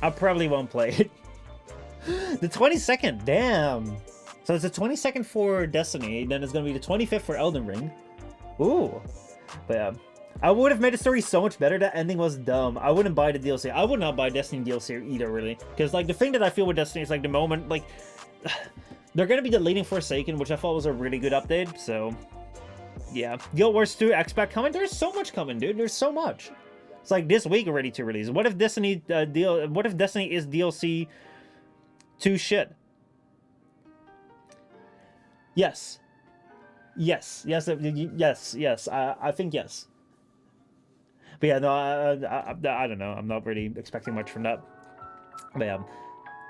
I probably won't play it. The 22nd, damn. So it's the 22nd for Destiny, then it's gonna be the 25th for Elden Ring. Ooh. But yeah. I would have made the story so much better. That ending was dumb. I wouldn't buy the DLC. I would not buy Destiny DLC either, really. Because, like, the thing that I feel with Destiny is, like, the moment, like... they're gonna be deleting Forsaken, which I thought was a really good update, so... yeah. Guild Wars 2 X-Pack coming? There's so much coming, dude. There's so much. It's like this week already to release. What if Destiny what if Destiny is DLC 2 shit? Yes. Yes. Yes. Yes. Yes. I think yes. But yeah, no, I don't know. I'm not really expecting much from that. But yeah,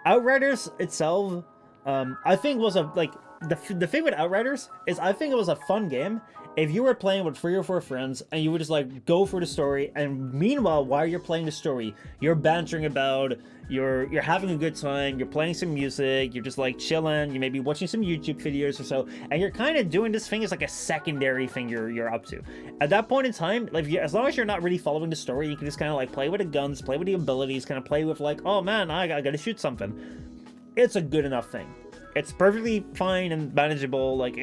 Outriders itself, I think was a like the thing with Outriders is I think it was a fun game if you were playing with 3 or 4 friends and you would just like go for the story, and meanwhile while you're playing the story, you're bantering about, you're having a good time, you're playing some music, you're just like chilling, you may be watching some YouTube videos or so, and you're kind of doing this thing as like a secondary thing you're up to. At that point in time, like as long as you're not really following the story, you can just kind of like play with the guns, play with the abilities, kind of play with like, oh man, I gotta shoot something. It's a good enough thing. It's perfectly fine and manageable. Like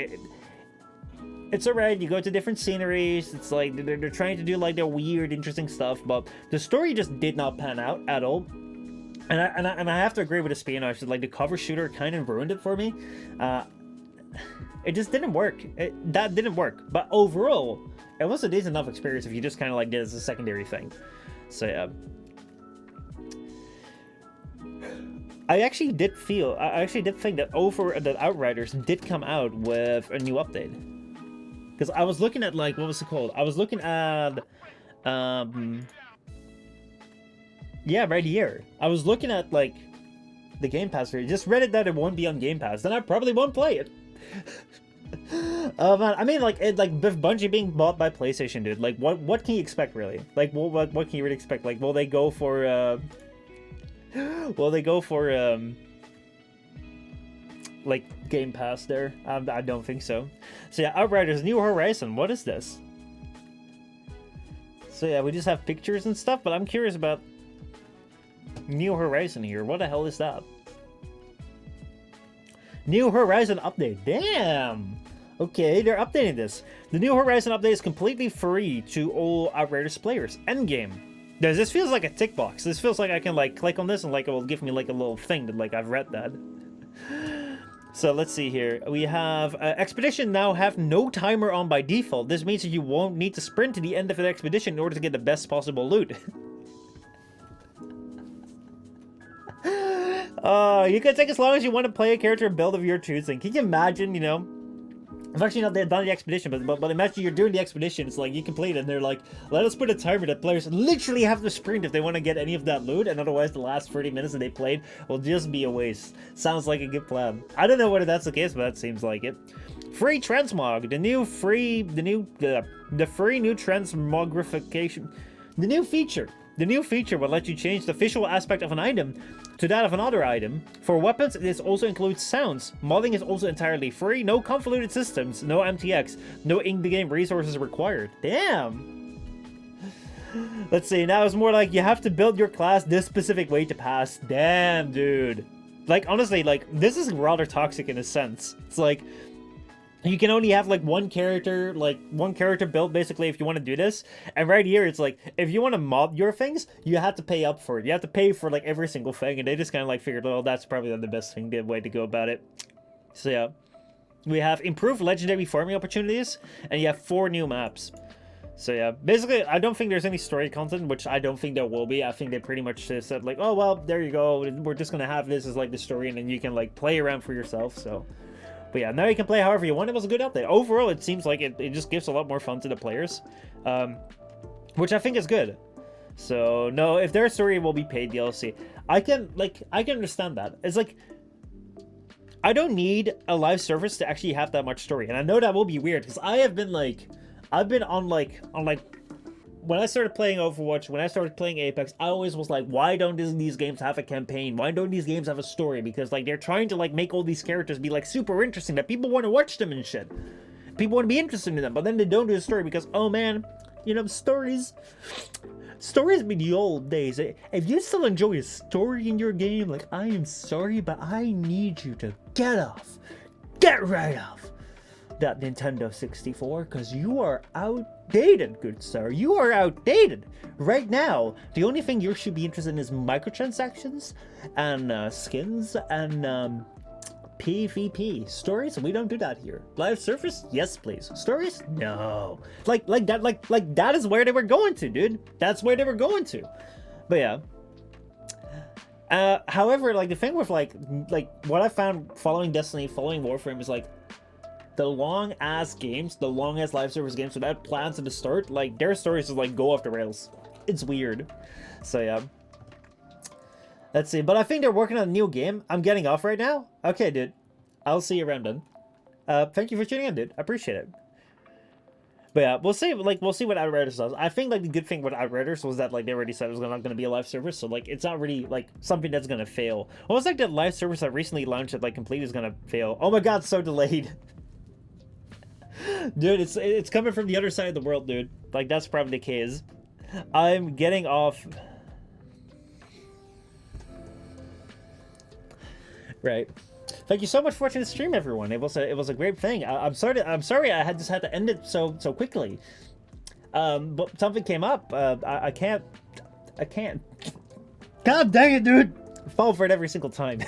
it's alright. You go to different sceneries. It's like they're trying to do like their weird, interesting stuff, but the story just did not pan out at all. And I have to agree with espionage. Like the cover shooter kind of ruined it for me. It just didn't work. That didn't work. But overall, it was a decent enough experience if you just kind of like did it as a secondary thing. So yeah. I actually did think that Outriders did come out with a new update. Because I was looking at, like, what was it called? I was looking at, yeah, right here. I was looking at, like, the Game Pass here. Just read it that it won't be on Game Pass. Then I probably won't play it. Man, I mean, like, with Bungie being bought by PlayStation, dude, like, what can you expect, really? Like, what can you really expect? Like, will they go for, like Game Pass there? I don't think so. So yeah, Outriders New Horizon. What is this? So yeah, we just have pictures and stuff, but I'm curious about New Horizon here. What the hell is that? New Horizon update. Damn. Okay, they're updating this. The New Horizon update is completely free to all Outriders players. Endgame. This feels like a tick box. This feels like I can like click on this and like it will give me like a little thing that like I've read that. So let's see here. We have expedition now have no timer on by default. This means that you won't need to sprint to the end of an expedition in order to get the best possible loot. You can take as long as you want to play a character build of your choosing. Can you imagine, you know? I've actually not done the expedition, but imagine you're doing the expedition. It's like you complete it, and they're like, let us put a timer that players literally have to sprint if they want to get any of that loot, and otherwise the last 30 minutes that they played will just be a waste. Sounds like a good plan. I don't know whether that's the case, but that seems like it. Free transmog, the free new transmogrification, the new feature. The new feature will let you change the visual aspect of an item to that of another item. For weapons, this also includes sounds. Modding is also entirely free. No convoluted systems, no MTX, no in-the-game resources required. Damn! Let's see, now it's more like you have to build your class this specific way to pass. Damn, dude. Like, honestly, like, this is rather toxic in a sense. It's like, you can only have like one character build basically if you want to do this. And right here it's like if you want to mod your things, you have to pay up for it. You have to pay for like every single thing, and they just kind of like figured, well, that's probably the best thing, the way to go about it. So yeah, we have improved legendary farming opportunities, and you have 4 new maps. So yeah, basically I don't think there's any story content, which I don't think there will be. I think they pretty much just said like, oh well, there you go, we're just gonna have this as like the story, and then you can like play around for yourself. So but yeah, now you can play however you want. It was a good update. Overall, it seems like it just gives a lot more fun to the players, which I think is good. So no, if their story will be paid DLC, I can understand that. It's like, I don't need a live service to actually have that much story. And I know that will be weird because I've been on when I started playing Overwatch, when I started playing Apex, I always was like, why don't these games have a campaign? Why don't these games have a story? Because like they're trying to like make all these characters be like super interesting, that people want to watch them and shit. People want to be interested in them, but then they don't do a story because, oh man, you know, stories be the old days. If you still enjoy a story in your game, like, I am sorry, but I need you to get off get rid of that Nintendo 64, because you are outdated, good sir. You are outdated. Right now, the only thing you should be interested in is microtransactions and skins and PvP. Stories? We don't do that here. Live service? Yes, please. Stories? No. Like that is where they were going to, dude. That's where they were going to. But yeah. However, like the thing with like what I found following Destiny, following Warframe is like the long ass games, the long ass live service games without plans at the start, like their stories is like go off the rails. It's weird. So yeah. Let's see, but I think they're working on a new game. I'm getting off right now. Okay, dude. I'll see you around then. Thank you for tuning in, dude. I appreciate it. But yeah, we'll see. Like, we'll see what Outriders does. I think like the good thing with Outriders was that like they already said it was not going to be a live service, so like it's not really like something that's going to fail. Almost like that live service that recently launched that like completely is going to fail. Oh my god, so delayed. Dude, it's coming from the other side of the world, dude. Like that's probably the case. I'm getting off. Right. Thank you so much for watching the stream, everyone. It was a great thing. I'm sorry I had to end it so quickly. But something came up. I can't. God dang it, dude! I fall for it every single time.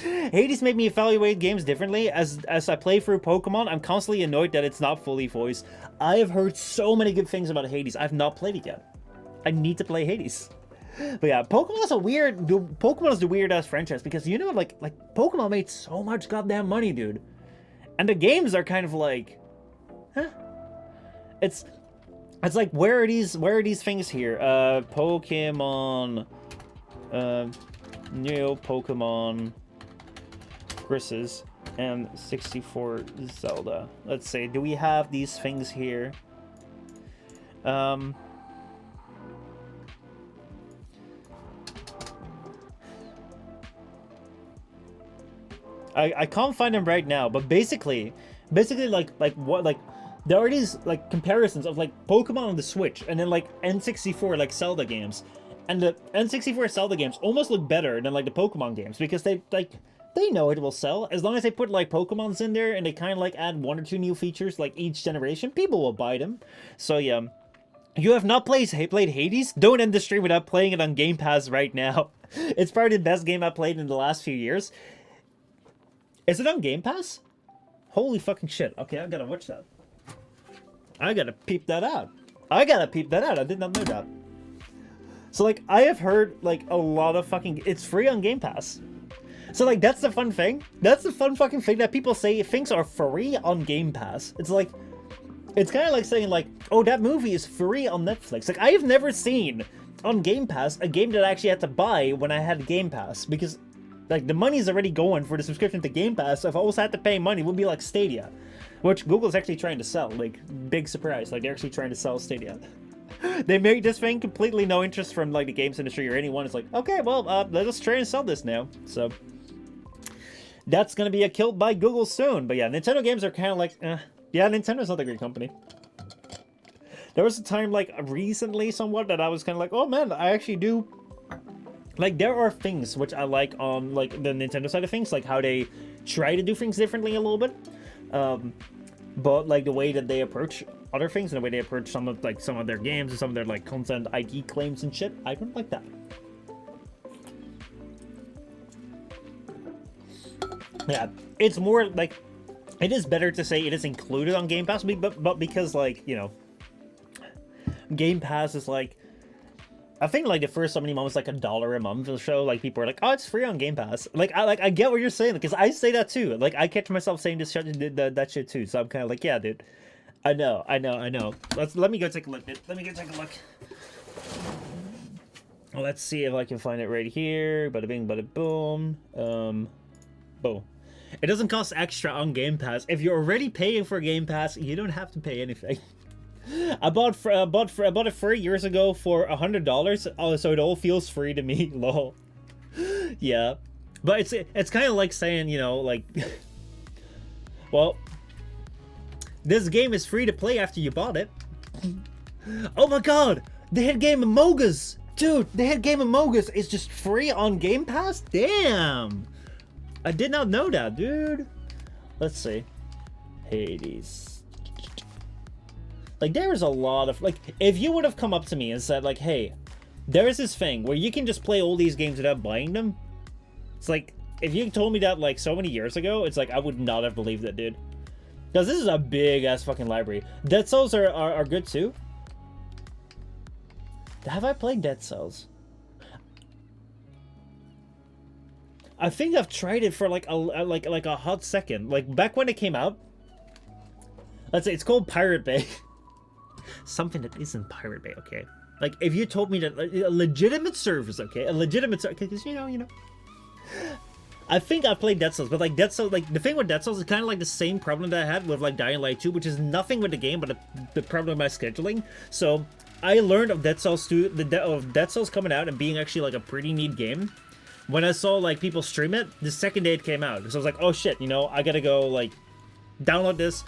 Hades made me evaluate games differently. As I play through Pokemon, I'm constantly annoyed that it's not fully voiced. I have heard so many good things about Hades. I've not played it yet. I need to play Hades. But yeah, Pokemon is the weird ass franchise because you know like Pokemon made so much goddamn money, dude. And the games are kind of like, huh? It's like where are these things here? Pokemon Neo Pokemon versus and 64 Zelda. Let's see, do we have these things here? I can't find them right now, but basically like there are these like comparisons of like Pokemon on the Switch and then like N64 like Zelda games, and the N64 Zelda games almost look better than like the Pokemon games because they know it will sell as long as they put like Pokemons in there and they kind of like add 1 or 2 new features like each generation. People will buy them. So yeah, you have not played Hades? Don't end the stream without playing it on Game Pass right now. It's probably the best game I played in the last few years. Is it on Game Pass? Holy fucking shit. Okay, I gotta watch that. I gotta peep that out. I did not know that. So, like, I have heard, like, a lot of fucking... It's free on Game Pass. So, like, that's the fun thing. That's the fun fucking thing that people say things are free on Game Pass. It's like... It's kind of like saying, like, oh, that movie is free on Netflix. Like, I have never seen on Game Pass a game that I actually had to buy when I had Game Pass. Because... like, the money's already going for the subscription to Game Pass, so if I also had to pay money, it would be like Stadia. Which Google's actually trying to sell. Like, big surprise. Like, they're actually trying to sell Stadia. They made this thing completely no interest from, like, the games industry or anyone. It's like, okay, well, let us try and sell this now. So, that's gonna be killed by Google soon. But yeah, Nintendo games are kind of like, yeah, Nintendo's not a great company. There was a time, like, recently somewhat that I was kind of like, oh man, I actually do... Like, there are things which I like on, like, the Nintendo side of things, like how they try to do things differently a little bit. But, like, the way that they approach other things and the way they approach some of their games and some of their, like, content ID claims and shit, I don't like that. Yeah, it's more, like, it is better to say it is included on Game Pass, but because, like, you know, Game Pass is, like, I think like the first so many months like $1 a month or so, like people are like, oh, it's free on Game Pass. Like I get what you're saying because I say that too. Like I catch myself saying this shit, that shit too. So I'm kind of like, yeah, dude. I know. Let me go take a look, dude. Let me go take a look. Well, let's see if I can find it right here. Bada bing, bada boom. Boom. It doesn't cost extra on Game Pass. If you're already paying for Game Pass, you don't have to pay anything. I bought it 3 years ago for $100. Oh, so it all feels free to me. Lol. Yeah, but it's kind of like saying, you know, like, well, this game is free to play after you bought it. Oh my god, the hit game Among Us, dude. The hit game Among Us is just free on Game Pass. Damn, I did not know that, dude. Let's see. Hades. Like, there is a lot of, like, if you would have come up to me and said, like, hey, there's this thing where you can just play all these games without buying them. It's like, if you told me that, like, so many years ago, it's like, I would not have believed it, dude. Because this is a big-ass fucking library. Dead Cells are good, too. Have I played Dead Cells? I think I've tried it for, like, a hot second. Like, back when it came out. Let's say, it's called Pirate Bay. Something that isn't Pirate Bay, okay? Like, if you told me that a legitimate service, okay? A legitimate service, because, you know. I think I've played Dead Cells, but, like, Dead Cells, like, the thing with Dead Cells is kind of like the same problem that I had with, like, Dying Light 2, which is nothing with the game, but the problem with my scheduling. So, I learned of Dead Cells 2, of Dead Cells coming out and being actually, like, a pretty neat game when I saw, like, people stream it the second day it came out. So I was like, oh, shit, you know, I gotta go, like, download this.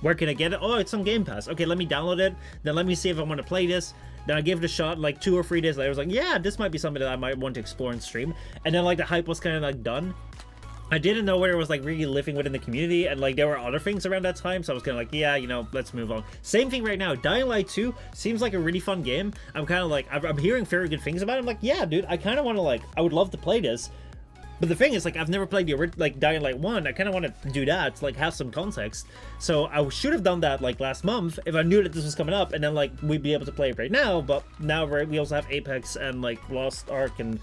Where can I get it? Oh, it's on Game Pass. Okay, let me download it. Then let me see if I want to play this. Then I gave it a shot, like 2 or 3 days later. I was like, yeah, this might be something that I might want to explore and stream. And then, like, the hype was kind of, like, done. I didn't know where it was, like, really living within the community. And, like, there were other things around that time. So I was kind of like, yeah, you know, let's move on. Same thing right now. Dying Light 2 seems like a really fun game. I'm kind of like, I'm hearing very good things about it. I'm like, yeah, dude, I kind of want to, like, I would love to play this. But the thing is, like, I've never played the original, like, Dying Light 1. I kind of want to do that to, like, have some context. So I should have done that, like, last month if I knew that this was coming up. And then, like, we'd be able to play it right now. But now we also have Apex and, like, Lost Ark. And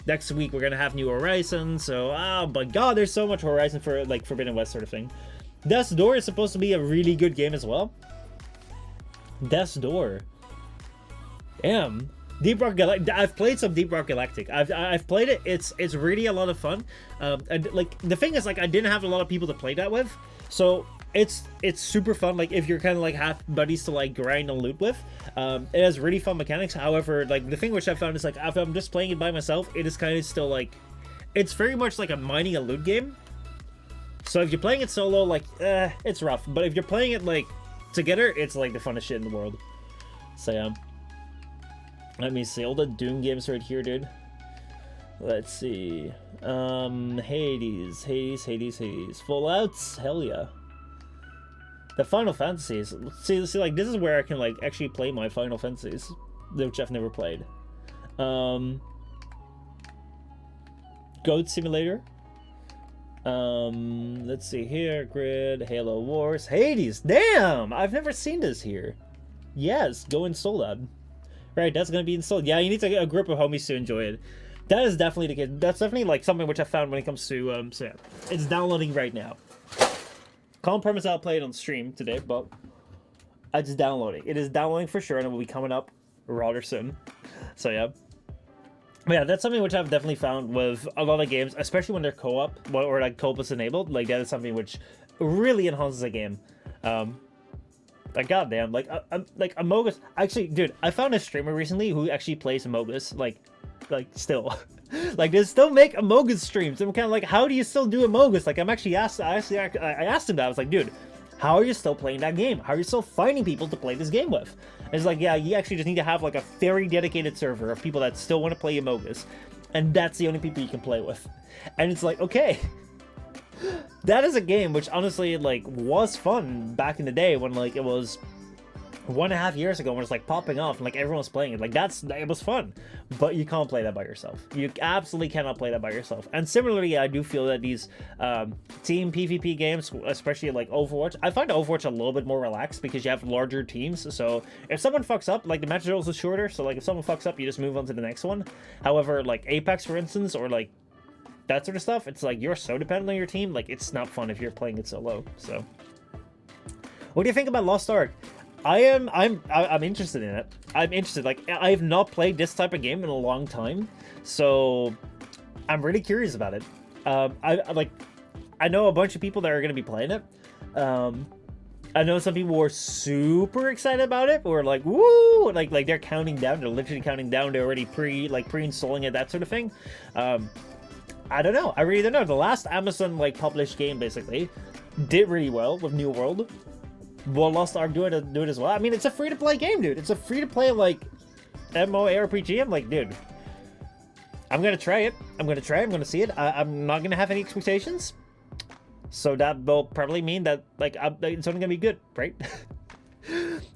next week we're going to have New Horizon. So, oh my god, there's so much Horizon for, like, Forbidden West sort of thing. Death's Door is supposed to be a really good game as well. Death's Door. Damn. Deep Rock Galactic. I've played some Deep Rock Galactic. I've played it. It's really a lot of fun. And like the thing is, like, I didn't have a lot of people to play that with, so it's super fun. Like if you're kind of like half buddies to like grind and loot with. It has really fun mechanics. However, like the thing which I found is like if I'm just playing it by myself, it is kind of still like it's very much like a mining and loot game. So if you're playing it solo, like it's rough. But if you're playing it like together, it's like the funnest shit in the world. So yeah. Let me see, all the Doom games right here, dude. Let's see. Hades. Fallouts? Hell yeah. The Final Fantasies. See, like, this is where I can, like, actually play my Final Fantasies, which I've never played. Goat Simulator. Let's see here. Grid, Halo Wars. Hades! Damn! I've never seen this here. Yes, go install that. Right, that's gonna be installed. Yeah, you need to get a group of homies to enjoy it. That is definitely the case. That's definitely like something which I found when it comes to so yeah. It's downloading right now. Can't promise I'll play it on stream today, but it's downloading. It is downloading for sure, and it will be coming up rather soon. So yeah. But yeah, that's something which I've definitely found with a lot of games, especially when they're co-op or like co-op is enabled. Like that is something which really enhances a game. Like goddamn, like Amogus. Actually, dude, I found a streamer recently who actually plays Amogus. Like still, like they still make Amogus streams. I'm kind of like, how do you still do Amogus? Like I asked him that. I was like, dude, how are you still playing that game? How are you still finding people to play this game with? And it's like, yeah, you actually just need to have like a very dedicated server of people that still want to play Amogus, and that's the only people you can play with. And it's like, okay. That is a game which honestly like was fun back in the day when like it was 1.5 years ago when it's like popping off and like everyone was playing it. Like it was fun, but you can't play that by yourself. You absolutely cannot play that by yourself. And similarly, I do feel that these team PvP games, especially like Overwatch, I find Overwatch a little bit more relaxed because you have larger teams. So if someone fucks up, like the match is also shorter. So like if someone fucks up, you just move on to the next one. However, like Apex, for instance, or like that sort of stuff, it's like you're so dependent on your team, like it's not fun if you're playing it solo. So what do you think about Lost Ark? I'm interested in it. I'm interested. Like I have not played this type of game in a long time, so I'm really curious about it. I know a bunch of people that are going to be playing it. I know some people were super excited about it, or like woo, like they're counting down. They're literally counting down. They're already pre-installing it, that sort of thing. I don't know. I really don't know. The last Amazon like published game basically did really well with New World. Will Lost Ark do it as well? I mean, it's a free-to-play game, dude. It's a free-to-play like MMORPG. I'm like, dude, I'm gonna try it. I'm gonna see it. I'm not gonna have any expectations. So that will probably mean that like it's only gonna be good, right?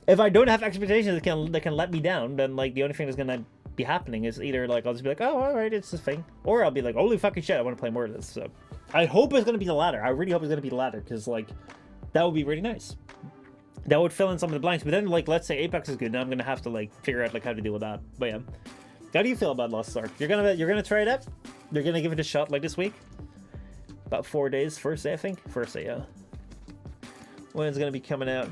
If I don't have expectations that can let me down, then like the only thing that's gonna be happening is either like I'll just be like, oh, all right, it's this thing, or I'll be like, holy fucking shit, I want to play more of this. So I hope it's gonna be the latter. I really hope it's gonna be the latter, because like that would be really nice. That would fill in some of the blanks. But then like let's say Apex is good, now I'm gonna have to like figure out like how to deal with that. But yeah, how do you feel about Lost Ark? You're gonna try it out? You're gonna give it a shot like this week? About 4 days. First day, I think. First day, yeah. When it's gonna be coming out?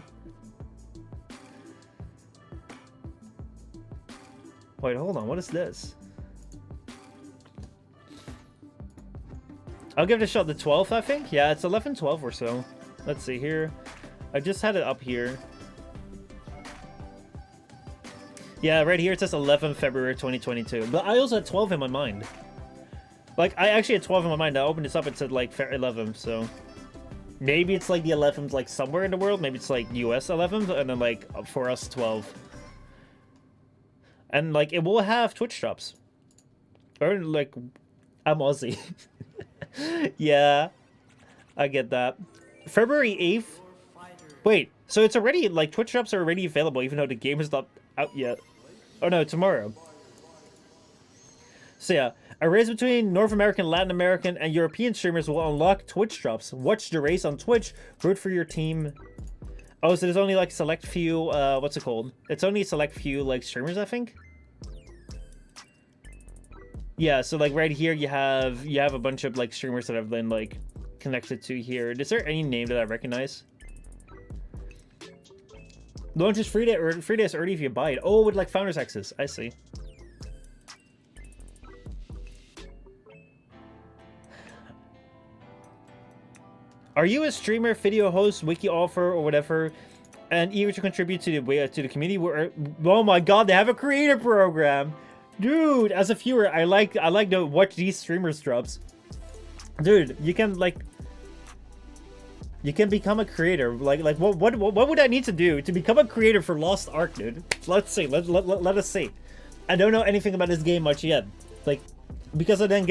Wait, hold on. What is this? I'll give it a shot the 12th, I think. Yeah, it's 11/12 or so. Let's see here. I just had it up here. Yeah, right here it says 11 February 2022. But I also had 12 in my mind. Like, I actually had 12 in my mind. I opened this up, it said, like, 11, so... Maybe it's, like, the 11th, like, somewhere in the world. Maybe it's, like, US 11th, and then, like, for us, 12. And, like, it will have Twitch drops. Or, like, I'm Aussie. Yeah, I get that. February 8th? Wait, so it's already, like, Twitch drops are already available, even though the game is not out yet. Oh, no, tomorrow. So, yeah. A race between North American, Latin American, and European streamers will unlock Twitch drops. Watch the race on Twitch. Root for your team. Oh, so there's only like select few, what's it called? It's only a select few like streamers, I think. Yeah, so like right here you have a bunch of like streamers that have been like connected to here. Is there any name that I recognize? Launch is free days early if you buy it. Oh, with like Founders Access. I see. Are you a streamer, video host, wiki author, or whatever, and eager to contribute to the community? Oh my god, they have a creator program, dude! As a viewer, I like to watch these streamers drops, dude. You can become a creator. Like what would I need to do to become a creator for Lost Ark, dude? Let's see. Let us see. I don't know anything about this game much yet. Like, because I then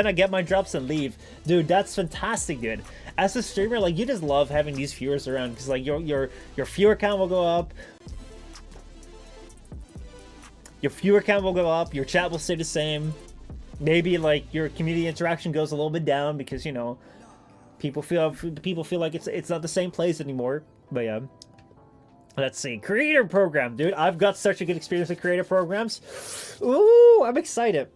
I get my drops and leave, dude. That's fantastic, dude. As a streamer, like, you just love having these viewers around, because like your viewer count will go up, your chat will stay the same. Maybe like your community interaction goes a little bit down because, you know, people feel like it's not the same place anymore. But yeah, let's see. Creator program, dude. I've got such a good experience with creator programs. Ooh, I'm excited.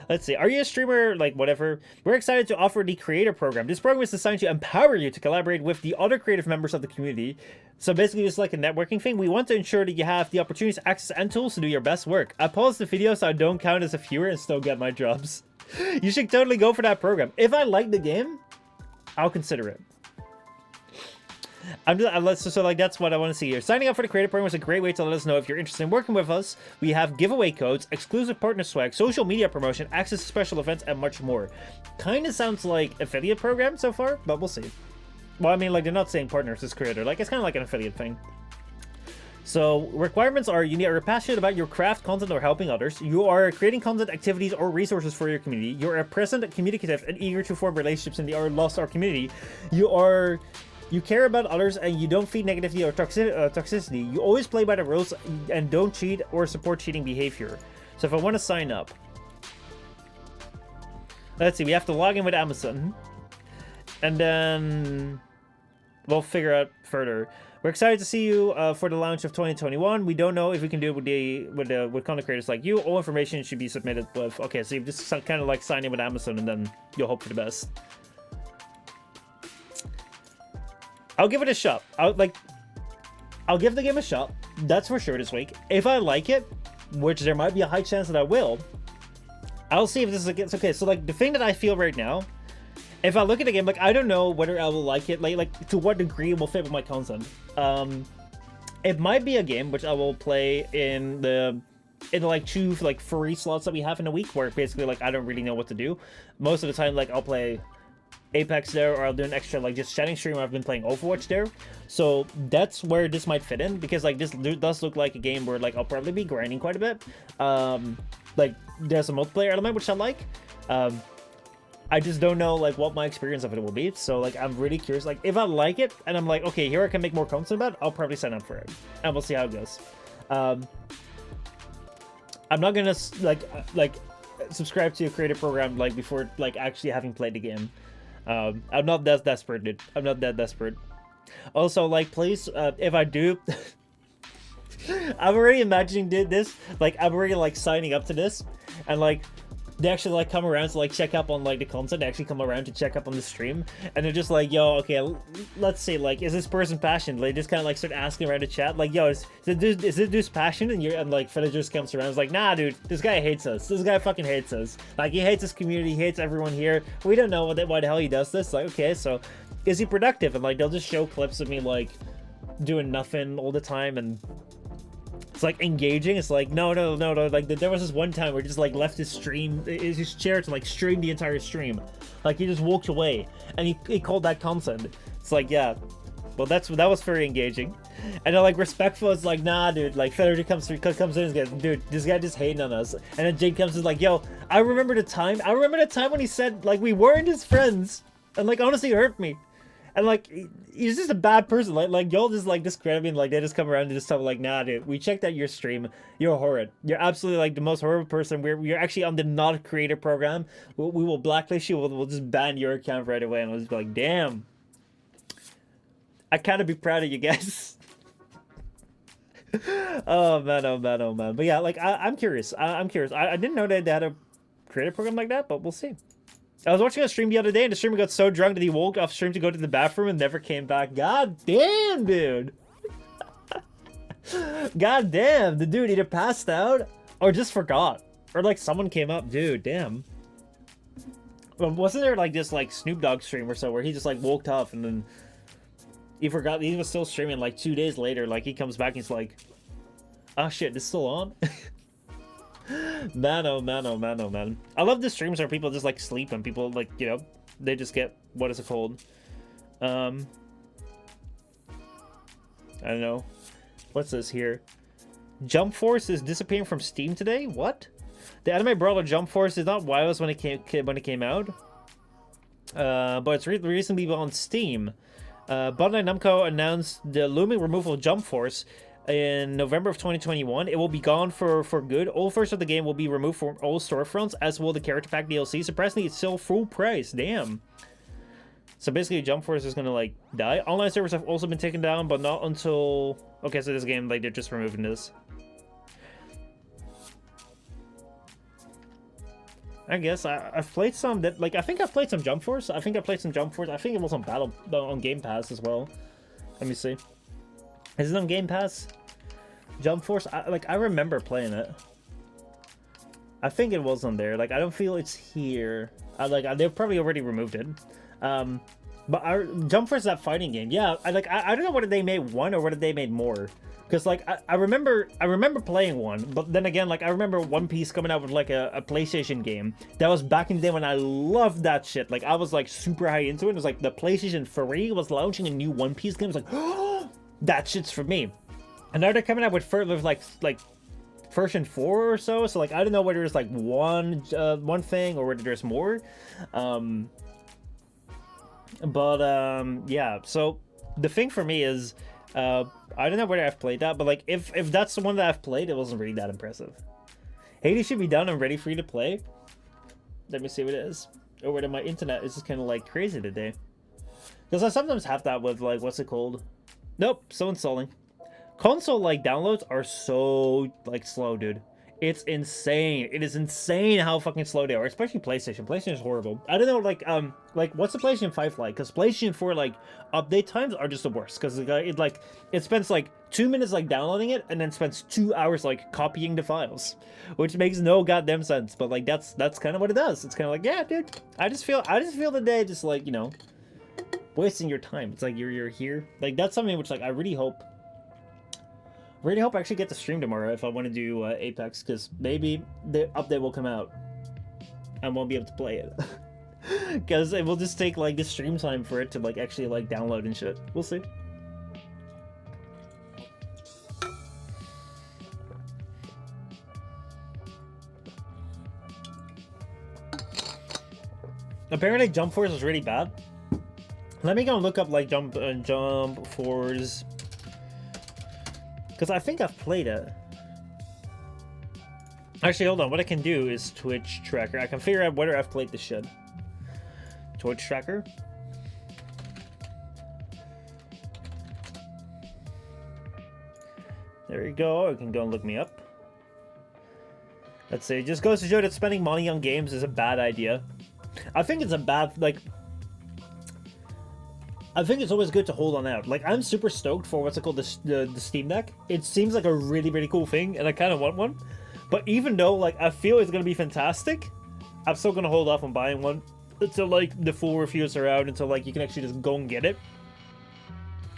Let's see. Are you a streamer? Like, whatever. We're excited to offer the creator program. This program is designed to empower you to collaborate with the other creative members of the community. So basically, it's like a networking thing. We want to ensure that you have the opportunities, access, and tools to do your best work. I paused the video so I don't count as a viewer and still get my jobs. You should totally go for that program. If I like the game, I'll consider it. So like that's what I want to see here. Signing up for the creator program is a great way to let us know if you're interested in working with us. We have giveaway codes, exclusive partner swag, social media promotion, access to special events, and much more. Kind of sounds like affiliate program so far, but we'll see. Well, I mean, like, they're not saying partners as creator. Like, it's kind of like an affiliate thing. So requirements are: you are passionate about your craft, content, or helping others. You are creating content, activities, or resources for your community. You are present, communicative, and eager to form relationships in the Lost Ark community. You care about others and you don't feed negativity or toxicity. You always play by the rules and don't cheat or support cheating behavior. So if I want to sign up, let's see, we have to log in with Amazon, and then we'll figure out further. We're excited to see you for the launch of 2021. We don't know if we can do it with content creators like you. All information should be submitted with. Okay, so you just kind of like sign in with Amazon, and then you'll hope for the best. I'll give it a shot. I'll give the game a shot. That's for sure this week. If I like it, which there might be a high chance that I will, I'll see if this is okay. So like the thing that I feel right now, if I look at the game, like I don't know whether I will like it, like to what degree it will fit with my content. It might be a game which I will play in the like 2 like free slots that we have in a week, where basically like I don't really know what to do. Most of the time, like I'll play Apex there, or I'll do an extra like just chatting stream where I've been playing Overwatch there. So that's where this might fit in, because like this does look like a game where like I'll probably be grinding quite a bit. Like there's a multiplayer element which I like. I I just don't know like what my experience of it will be. So like I'm really curious. Like if I like it and I'm like, okay, here I can make more content about it, I'll probably sign up for it, and we'll see how it goes. I'm not gonna like subscribe to a creator program like before like actually having played the game. I'm not that desperate, dude. I'm not that desperate. Also, like, please, if I do, I'm already imagining this. Like, I'm already like signing up to this, and like they actually like come around to like check up on like the content. They actually come around to check up on the stream, and they're just like, yo, okay, let's see, like, is this person passionate? They just kind of like start asking around the chat, like, yo, is this dude's passionate? And like Feta just comes around, it's like, nah, dude, this guy hates us. This guy fucking hates us. Like, he hates his community, he hates everyone here. We don't know why the hell he does this. Like, okay, so is he productive? And like they'll just show clips of me like doing nothing all the time, and it's like engaging. It's like no. Like there was this one time where he just like left his chair to like stream the entire stream. Like he just walked away, and he called that content. It's like, yeah, well that was very engaging. And then like respectful, it's like, nah, dude. Like Federer comes in and goes, dude, this guy just hating on us. And then Jake comes in like, yo, I remember the time when he said like we weren't his friends, and like honestly it hurt me. And like he's just a bad person. Like y'all just like discredit me, and like they just come around and just tell me like, nah, dude, we checked out your stream. You're horrid. You're absolutely like the most horrible person. We're actually on the not creator program. We will blacklist you. We'll just ban your account right away. And I'll just be like, damn. I kind of be proud of you guys. Oh man. But yeah, like I'm curious. I'm curious. I didn't know they had a creator program like that, but we'll see. I was watching a stream the other day, and the streamer got so drunk that he woke off stream to go to the bathroom and never came back. God damn, dude. God damn. The dude either passed out or just forgot. Or like someone came up. Dude, damn. Wasn't there like this like Snoop Dogg stream or so where he just like woke up and then he forgot he was still streaming? Like 2 days later, like he comes back and he's like, oh shit, this still on? Man. I love the streams where people just like sleep and people like, you know, they just get, what is it called? I don't know. What's this here? Jump Force is disappearing from Steam today? What? The anime brawler Jump Force is not wireless when it came out. But it's recently on Steam. Bandai Namco announced the looming removal of Jump Force in November of 2021. It will be gone for good. All versions of the game will be removed from all storefronts, as will the character pack DLC. Surprisingly, it's still full price. Damn. So basically, Jump Force is gonna like die. Online servers have also been taken down, but not until... Okay, so this game, like, they're just removing this. I guess I've played some that, like, I think I've played some Jump Force. I think it was on Game Pass as well. Let me see. Is it on Game Pass? Jump Force? I remember playing it. I think it was on there. Like, I don't feel it's here. They've probably already removed it. But Jump Force is that fighting game. Yeah, I don't know whether they made one or whether they made more. Because, like, I remember playing one, but then again, like, I remember One Piece coming out with, like, a PlayStation game. That was back in the day when I loved that shit. Like, I was, like, super high into it. It was, like, the PlayStation 3 was launching a new One Piece game. I was like, oh, that shit's for me. And now they're coming out with like version 4 or so. So, like, I don't know whether it's, like, one thing or whether there's more. Yeah, so the thing for me is, I don't know whether I've played that, but like if that's the one that I've played, it wasn't really that impressive. Hades should be done and ready for you to play. Let me see what it is. Or whether my internet is just kind of like crazy today. Because I sometimes have that with like, what's it called? Nope, still installing. Console like downloads are so like slow, dude. It's insane. It is insane how fucking slow they are, especially PlayStation. PlayStation is horrible. I don't know, like what's the PlayStation 5 like? Because PlayStation 4 like update times are just the worst. Because it spends like 2 minutes like downloading it, and then spends 2 hours like copying the files, which makes no goddamn sense. But like that's kind of what it does. It's kind of like, yeah, dude. I just feel the day just like, you know, wasting your time. It's like you're here. Like that's something which like I really hope I actually get to stream tomorrow if I want to do Apex, because maybe the update will come out and won't be able to play it. Because it will just take like the stream time for it to like actually like download and shit. We'll see. Apparently Jump Force is really bad. Let me go and look up like Jump Force, because I think I've played it. Actually, hold on. What I can do is Twitch tracker. I can figure out whether I've played this shit. Twitch tracker. There you go. You can go and look me up. Let's see. It just goes to show that spending money on games is a bad idea. I think it's a bad, like... I think it's always good to hold on out. Like, I'm super stoked for what's it called, the Steam Deck. It seems like a really, really cool thing, and I kind of want one. But even though, like, I feel it's going to be fantastic, I'm still going to hold off on buying one until, like, the full reviews are out, until, like, you can actually just go and get it.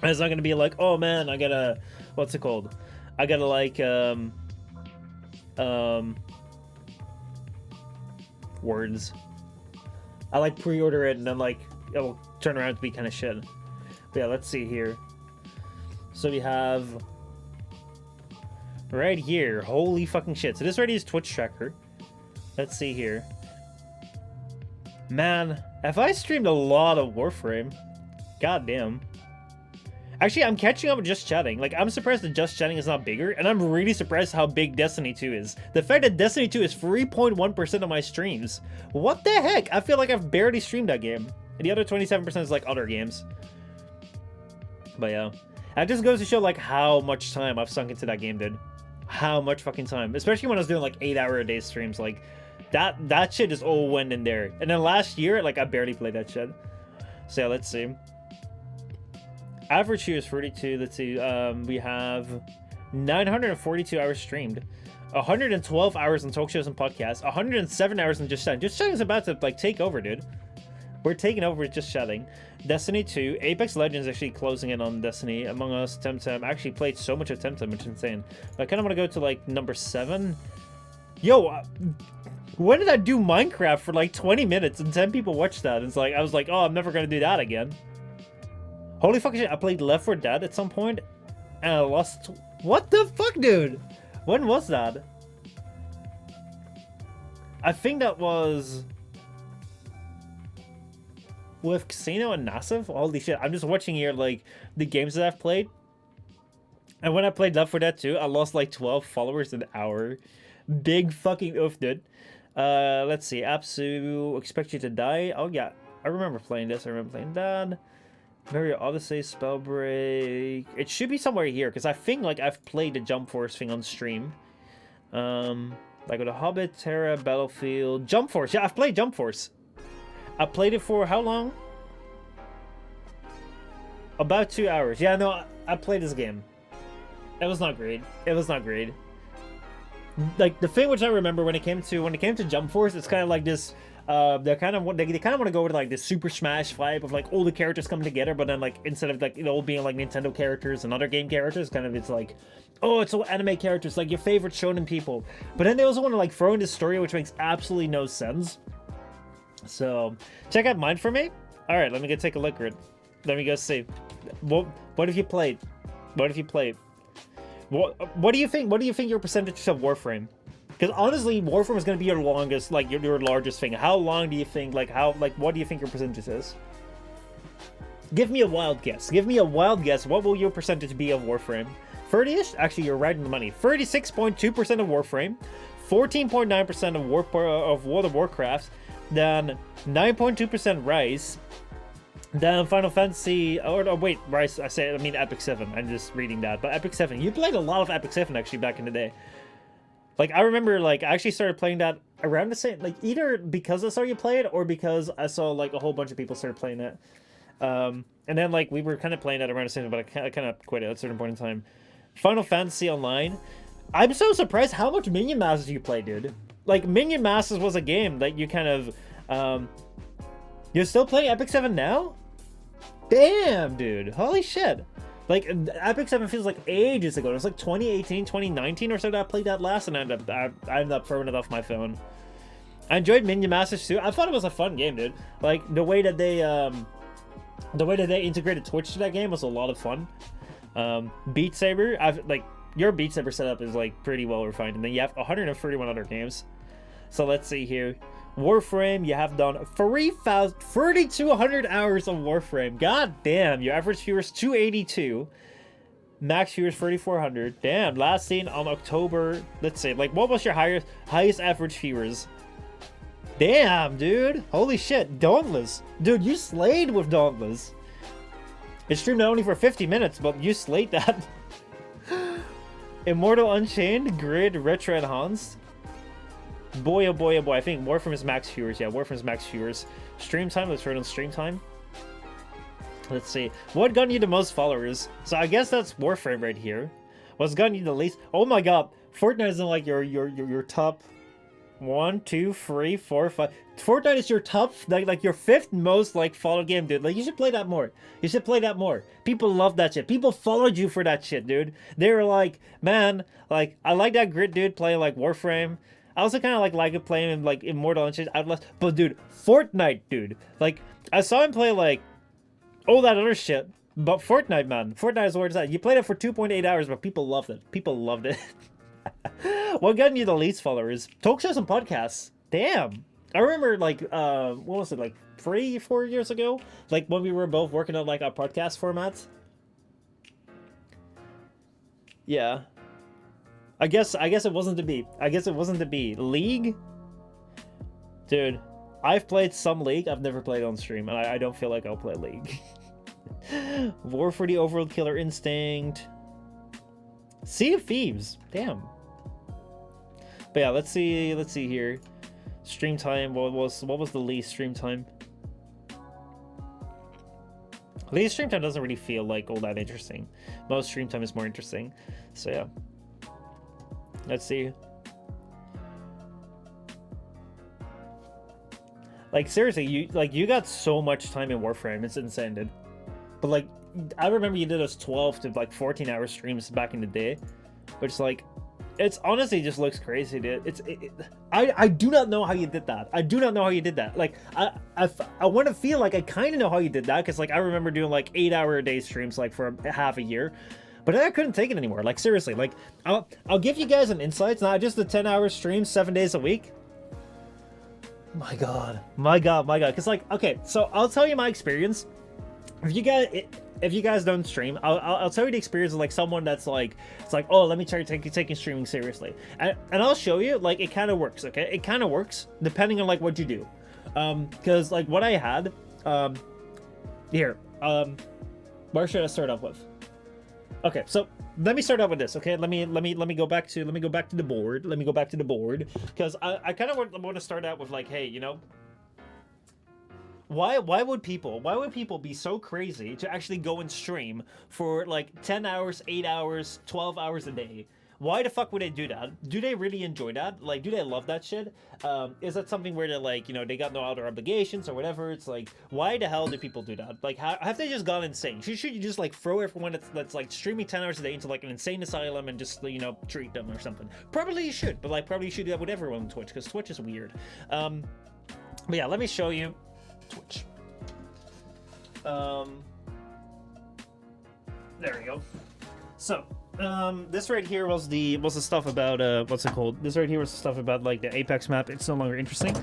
And it's not going to be like, oh, man, I gotta... What's it called? I gotta, like, words. I, like, pre-order it, and then, like, it'll turn around to be kind of shit. But yeah, let's see here. So we have... right here. Holy fucking shit. So this already is Twitch tracker. Let's see here. Man, have I streamed a lot of Warframe? God damn. Actually, I'm catching up with Just Chatting. Like, I'm surprised that Just Chatting is not bigger, and I'm really surprised how big Destiny 2 is. The fact that Destiny 2 is 3.1% of my streams. What the heck? I feel like I've barely streamed that game. And the other 27% is, like, other games. But yeah. That just goes to show, like, how much time I've sunk into that game, dude. How much fucking time. Especially when I was doing, like, 8-hour-a-day streams. Like, that shit just all went in there. And then last year, like, I barely played that shit. So yeah, let's see. Average here is 32. Let's see. We have 942 hours streamed. 112 hours on talk shows and podcasts. 107 hours in Just Chatting. Just Chatting is about to, like, take over, dude. We're taking over with Just Chatting. Destiny 2. Apex Legends actually closing in on Destiny. Among Us, Temtem. I actually played so much of Temtem, which is insane. But I kind of want to go to, like, number 7. Yo, when did I do Minecraft for, like, 20 minutes and 10 people watched that? It's like, I was like, oh, I'm never going to do that again. Holy fucking shit, I played Left 4 Dead at some point, and I lost... What the fuck, dude? When was that? I think that was... with Casino and Nassif? Holy shit, I'm just watching here, like, the games that I've played. And when I played Left 4 Dead 2, I lost, like, 12 followers an hour. Big fucking oof, dude. Let's see, Apsu, Expect You to Die. Oh, yeah, I remember playing this, I remember playing that. Mario Odyssey, Spellbreak. It should be somewhere here, because I think, like, I've played the Jump Force thing on stream. Like with The Hobbit, Terra, Battlefield, Jump Force. Yeah, I've played Jump Force. I played it for how long? About 2 hours. Yeah, no, I played this game. It was not great. It was not great. Like, the thing which I remember when it came to Jump Force, it's kind of like this... they kind of want to go with like this Super Smash vibe of like all the characters coming together, but then like instead of like it all being like Nintendo characters and other game characters, kind of it's like, oh, it's all anime characters, like your favorite shonen people. But then they also want to like throw in this story which makes absolutely no sense. So check out Mine for me. All right, let me go take a look at it. Let me go see. What have you played? What have you played? What do you think? What do you think your percentage of Warframe? Because honestly, Warframe is going to be your longest, like, your largest thing. How long do you think, like, what do you think your percentage is? Give me a wild guess. Give me a wild guess. What will your percentage be of Warframe? 30-ish? Actually, you're right in the money. 36.2% of Warframe, 14.9% of World of Warcraft, then 9.2% Rise, then Final Fantasy, oh wait, Rise, I mean Epic 7. I'm just reading that, but Epic 7. You played a lot of Epic 7, actually, back in the day. Like, I remember, like, I actually started playing that around the same... Like, either because I saw you play it, or because I saw, like, a whole bunch of people started playing it. And then, like, we were kind of playing that around the same time, but I kind of quit it at a certain point in time. Final Fantasy Online. I'm so surprised how much Minion Masters you play, dude. Like, Minion Masters was a game that you kind of... You're still playing Epic 7 now? Damn, dude. Holy shit. Like, Epic 7 feels like ages ago. It was like 2018, 2019 or so that I played that last, and I ended up throwing it off my phone. I enjoyed Minion Masters too. I thought it was a fun game, dude. Like, the way that they integrated Twitch to that game was a lot of fun. Beat Saber, your Beat Saber setup is, like, pretty well refined, and then you have 131 other games. So let's see here. Warframe, you have done 3,200 hours of Warframe. God damn, your average viewers 282. Max viewers 3,400. Damn, last seen on October. Let's see, like, what was your highest average viewers? Damn, dude. Holy shit, Dauntless. Dude, you slayed with Dauntless. It streamed not only for 50 minutes, but you slayed that. Immortal Unchained, Grid, Retro Enhanced. Boy, oh boy, oh boy. I think Warframe is max viewers. Yeah, Warframe is max viewers. Stream time, let's turn on stream time. Let's see. What gun you the most followers? So I guess that's Warframe right here. What's gun you the least? Oh my god. Fortnite isn't like your top 1, 2, 3, 4, 5. Fortnite is your top, like your 5th most like followed game, dude. Like, you should play that more. You should play that more. People love that shit. People followed you for that shit, dude. They were like, man, like, I like that Grit dude playing like Warframe. I also kind of like it playing in like Immortal and shit, Outlast. But dude, Fortnite, dude. Like, I saw him play like all that other shit. But Fortnite, man. Fortnite is where it's at. You played it for 2.8 hours, but people loved it. People loved it. What got you the least followers? Talk shows and podcasts. Damn. I remember, like, what was it, like 3-4 years ago? Like, when we were both working on, like, our podcast formats. Yeah. I guess it wasn't to be. I guess it wasn't to be. League? Dude, I've played some League. I've never played on stream, and I don't feel like I'll play League. War for the Overworld Killer Instinct. Sea of Thieves. Damn. But yeah, let's see here. Stream time. What was the least stream time? Least stream time doesn't really feel like all that interesting. Most stream time is more interesting. So yeah. Let's see. Like, seriously, you got so much time in Warframe. It's insane, dude. But like, I remember you did those 12 to like 14 hour streams back in the day, which, like, it's honestly just looks crazy, dude. I do not know how you did that. I do not know how you did that. Like, I want to feel like I kind of know how you did that, because like I remember doing like 8-hour a day streams like for half a year, but then I couldn't take it anymore. Like, seriously, like I'll give you guys an insight. It's not just the 10-hour streams 7 days a week. My god. Because like, okay, so I'll tell you my experience. If you guys don't stream, I'll tell you the experience of like someone that's like, it's like, oh, let me try taking streaming seriously, and I'll show you, like, it kind of works. Okay, it kind of works depending on like what you do, because like what I had, here, where should I start off with? Okay, so let me start out with this. Okay, let me go back to the board. Let me go back to the board, because I kind of want to start out with like, hey, you know, why would people be so crazy to actually go and stream for like 10 hours, 8 hours, 12 hours a day? Why the fuck would they do that? Do they really enjoy that? Like, do they love that shit? Is that something where they're like, you know, they got no other obligations or whatever? It's like, why the hell do people do that? Like, have they just gone insane? Should you just like throw everyone that's like streaming 10 hours a day into like an insane asylum and just, you know, treat them or something? Probably you should, but like probably you should do that with everyone on Twitch, because Twitch is weird. But yeah, let me show you Twitch. There we go. So, this right here was the stuff about what's it called? This right here was the stuff about like the Apex map. It's no longer interesting.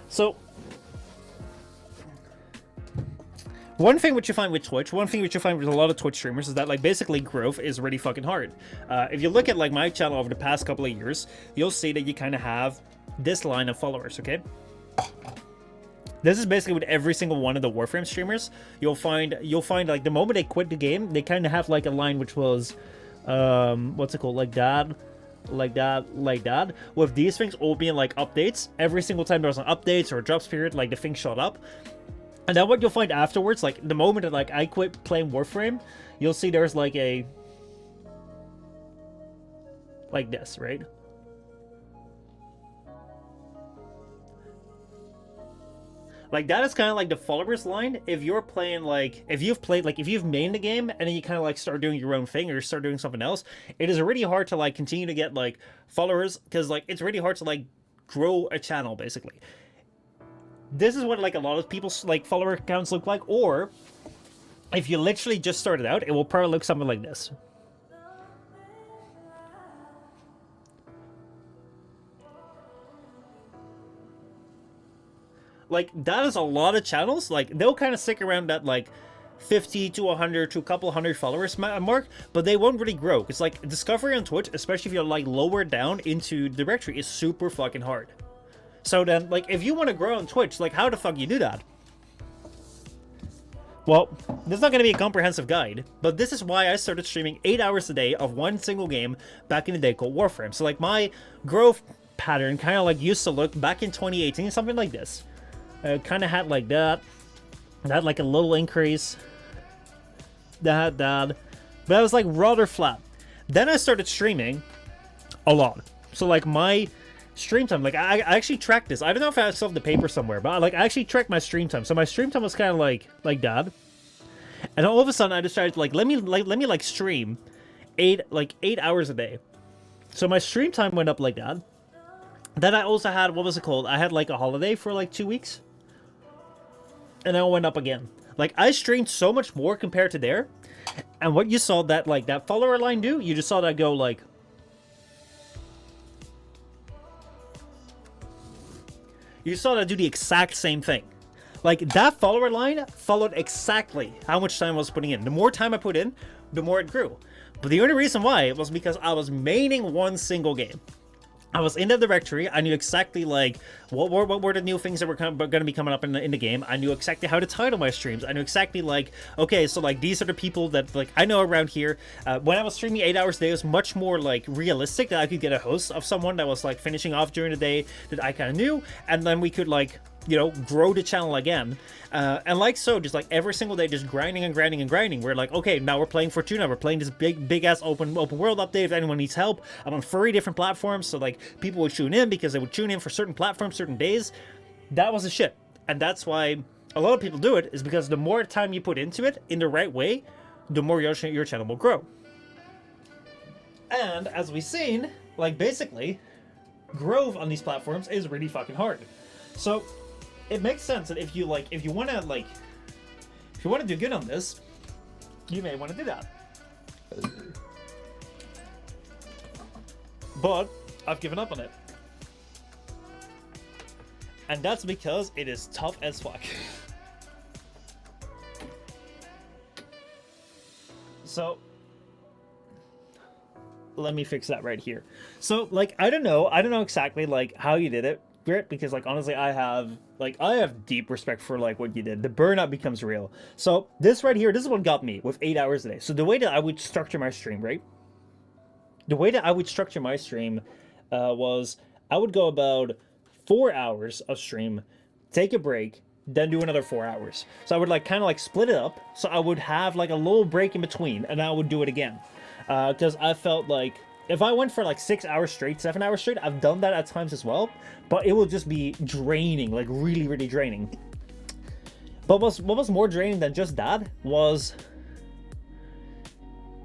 So one thing which you find with Twitch, one thing which you find with a lot of Twitch streamers is that like basically growth is really fucking hard. If you look at like my channel over the past couple of years, you'll see that you kind of have this line of followers. Okay. This is basically with every single one of the Warframe streamers. You'll find like the moment they quit the game, they kind of have like a line which was, what's it called, like that, with these things all being like updates. Every single time there was an updates or a drops period, like the thing shot up. And then what you'll find afterwards, like the moment that like I quit playing Warframe, you'll see there's like a, like this, right? Like, that is kind of like the followers line. If you're playing, like, if you've mained the game and then you kind of like start doing your own thing or start doing something else, it is really hard to like continue to get like followers, because like it's really hard to like grow a channel basically. This is what like a lot of people's like follower accounts look like, or if you literally just started out, it will probably look something like this. Like, that is a lot of channels. Like, they'll kind of stick around that, like, 50 to 100 to a couple hundred followers mark, but they won't really grow. Because, like, discovery on Twitch, especially if you're, like, lower down into the directory, is super fucking hard. So then, like, if you want to grow on Twitch, like, how the fuck you do that? Well, there's not going to be a comprehensive guide, but this is why I started streaming 8 hours a day of one single game back in the day called Warframe. So, like, my growth pattern kind of, like, used to look back in 2018, something like this. Kind of had, like, that. It had, like, a little increase. That. But I was, like, rather flat. Then I started streaming a lot. So, like, my stream time, like, I actually tracked this. I don't know if I still have the paper somewhere, but, like, I actually tracked my stream time. So my stream time was kind of like that. And all of a sudden, I decided, like, let me stream 8 hours a day. So my stream time went up like that. Then I also had, what was it called? I had, like, a holiday for, like, 2 weeks. And then it went up again. Like, I streamed so much more compared to there. And what you saw that, like, that follower line do, you just saw that go, like... You saw that do the exact same thing. Like, that follower line followed exactly how much time I was putting in. The more time I put in, the more it grew. But the only reason why was because I was maining one single game. I was in the directory. I knew exactly, like, what were the new things that were going to be coming up in the game. I knew exactly how to title my streams. I knew exactly, like, okay, so, like, these are the people that, like, I know around here. When I was streaming 8 hours a day, it was much more, like, realistic that I could get a host of someone that was, like, finishing off during the day that I kind of knew, and then we could, like, you know, grow the channel again. And like so, just like every single day, just grinding and grinding and grinding. We're like, okay, now we're playing Fortuna. We're playing this big ass open world update. If anyone needs help, I'm on 3 different platforms. So like people would tune in because they would tune in for certain platforms, certain days. That was the shit. And that's why a lot of people do it, is because the more time you put into it in the right way, the more your channel will grow. And as we've seen, like basically, growth on these platforms is really fucking hard. So it makes sense that if you want to do good on this, you may want to do that. But I've given up on it. And that's because it is tough as fuck. So let me fix that right here. So like I don't know exactly like how you did it, because like honestly I have deep respect for like what you did. The burnout becomes real. So this right here, this is what got me with 8 hours a day. So the way that I would structure my stream, right? The way that I would structure my stream was I would go about 4 hours of stream, take a break, then do another 4 hours. So I would like kind of like split it up. So I would have like a little break in between, and I would do it again. Because I felt like if I went for like 6 hours straight, 7 hours straight, I've done that at times as well, but it will just be draining, like really, really draining. But what was more draining than just that was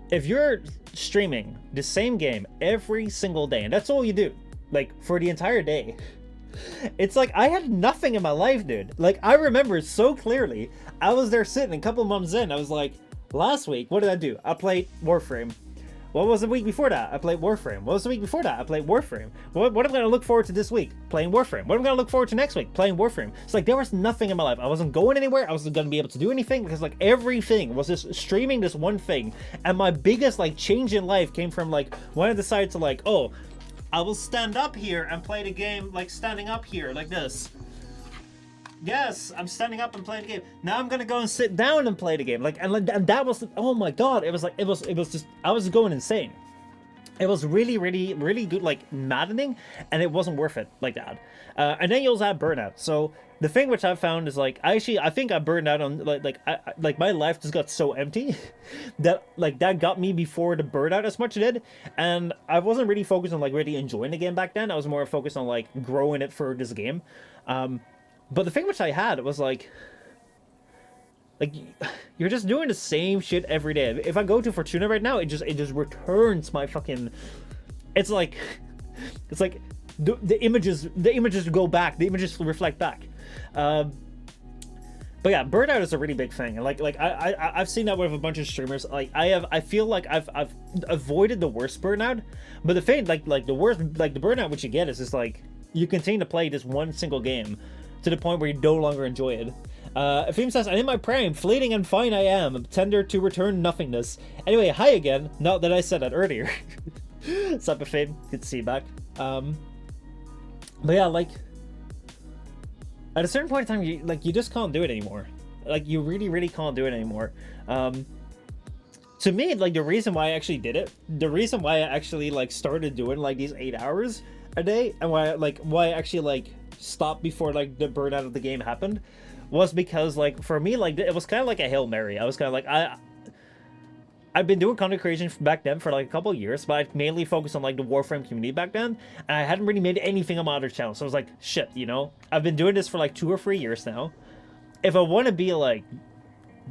if you're streaming the same game every single day, and that's all you do, like for the entire day, it's like I had nothing in my life, dude. Like I remember so clearly, I was there sitting a couple months in, I was like, last week, what did I do? I played Warframe. What was the week before that? I played Warframe. What was the week before that? I played Warframe. What am I going to look forward to this week? Playing Warframe. What am I going to look forward to next week? Playing Warframe. It's like there was nothing in my life. I wasn't going anywhere. I wasn't going to be able to do anything because like everything was just streaming this one thing. And my biggest like change in life came from like when I decided to like, oh, I will stand up here and play the game like standing up here like this. Yes, I'm standing up and playing the game. Now I'm gonna go and sit down and play the game. Like, and that was, oh my god, it was just, I was going insane. It was really, really, really good, like maddening, and it wasn't worth it like that. And then you also have burnout. So the thing which I've found is like, I think I burned out on like my life just got so empty that like that got me before the burnout as much did, and I wasn't really focused on like really enjoying the game back then. I was more focused on like growing it for this game. But the thing which I had was like you're just doing the same shit every day. If I go to Fortuna right now, it just returns my fucking. It's like the images go back. The images reflect back. But yeah, burnout is a really big thing, and like I've seen that with a bunch of streamers. Like I feel like I've avoided the worst burnout, but the thing like the worst, like the burnout which you get is just like you continue to play this one single game to the point where you no longer enjoy it. Efim says, I'm in my prime, fleeting and fine I am, tender to return nothingness. Anyway, hi again, not that I said that earlier. Sup, Efim, good to see you back. But yeah, like, at a certain point in time, you just can't do it anymore. Like, you really can't do it anymore. To me, like, the reason why I actually did it, the reason why I actually, like, started doing, like, these 8 hours a day, and why I actually, like, stopped before, like, the burnout of the game happened, was because, like, for me, like, it was kind of like a Hail Mary. I was kind of like, I've been doing content creation back then for, like, a couple of years, but I mainly focused on, like, the Warframe community back then, and I hadn't really made anything on my other channel, so I was like, shit, you know? I've been doing this for, like, 2 or 3 years now. If I want to be, like,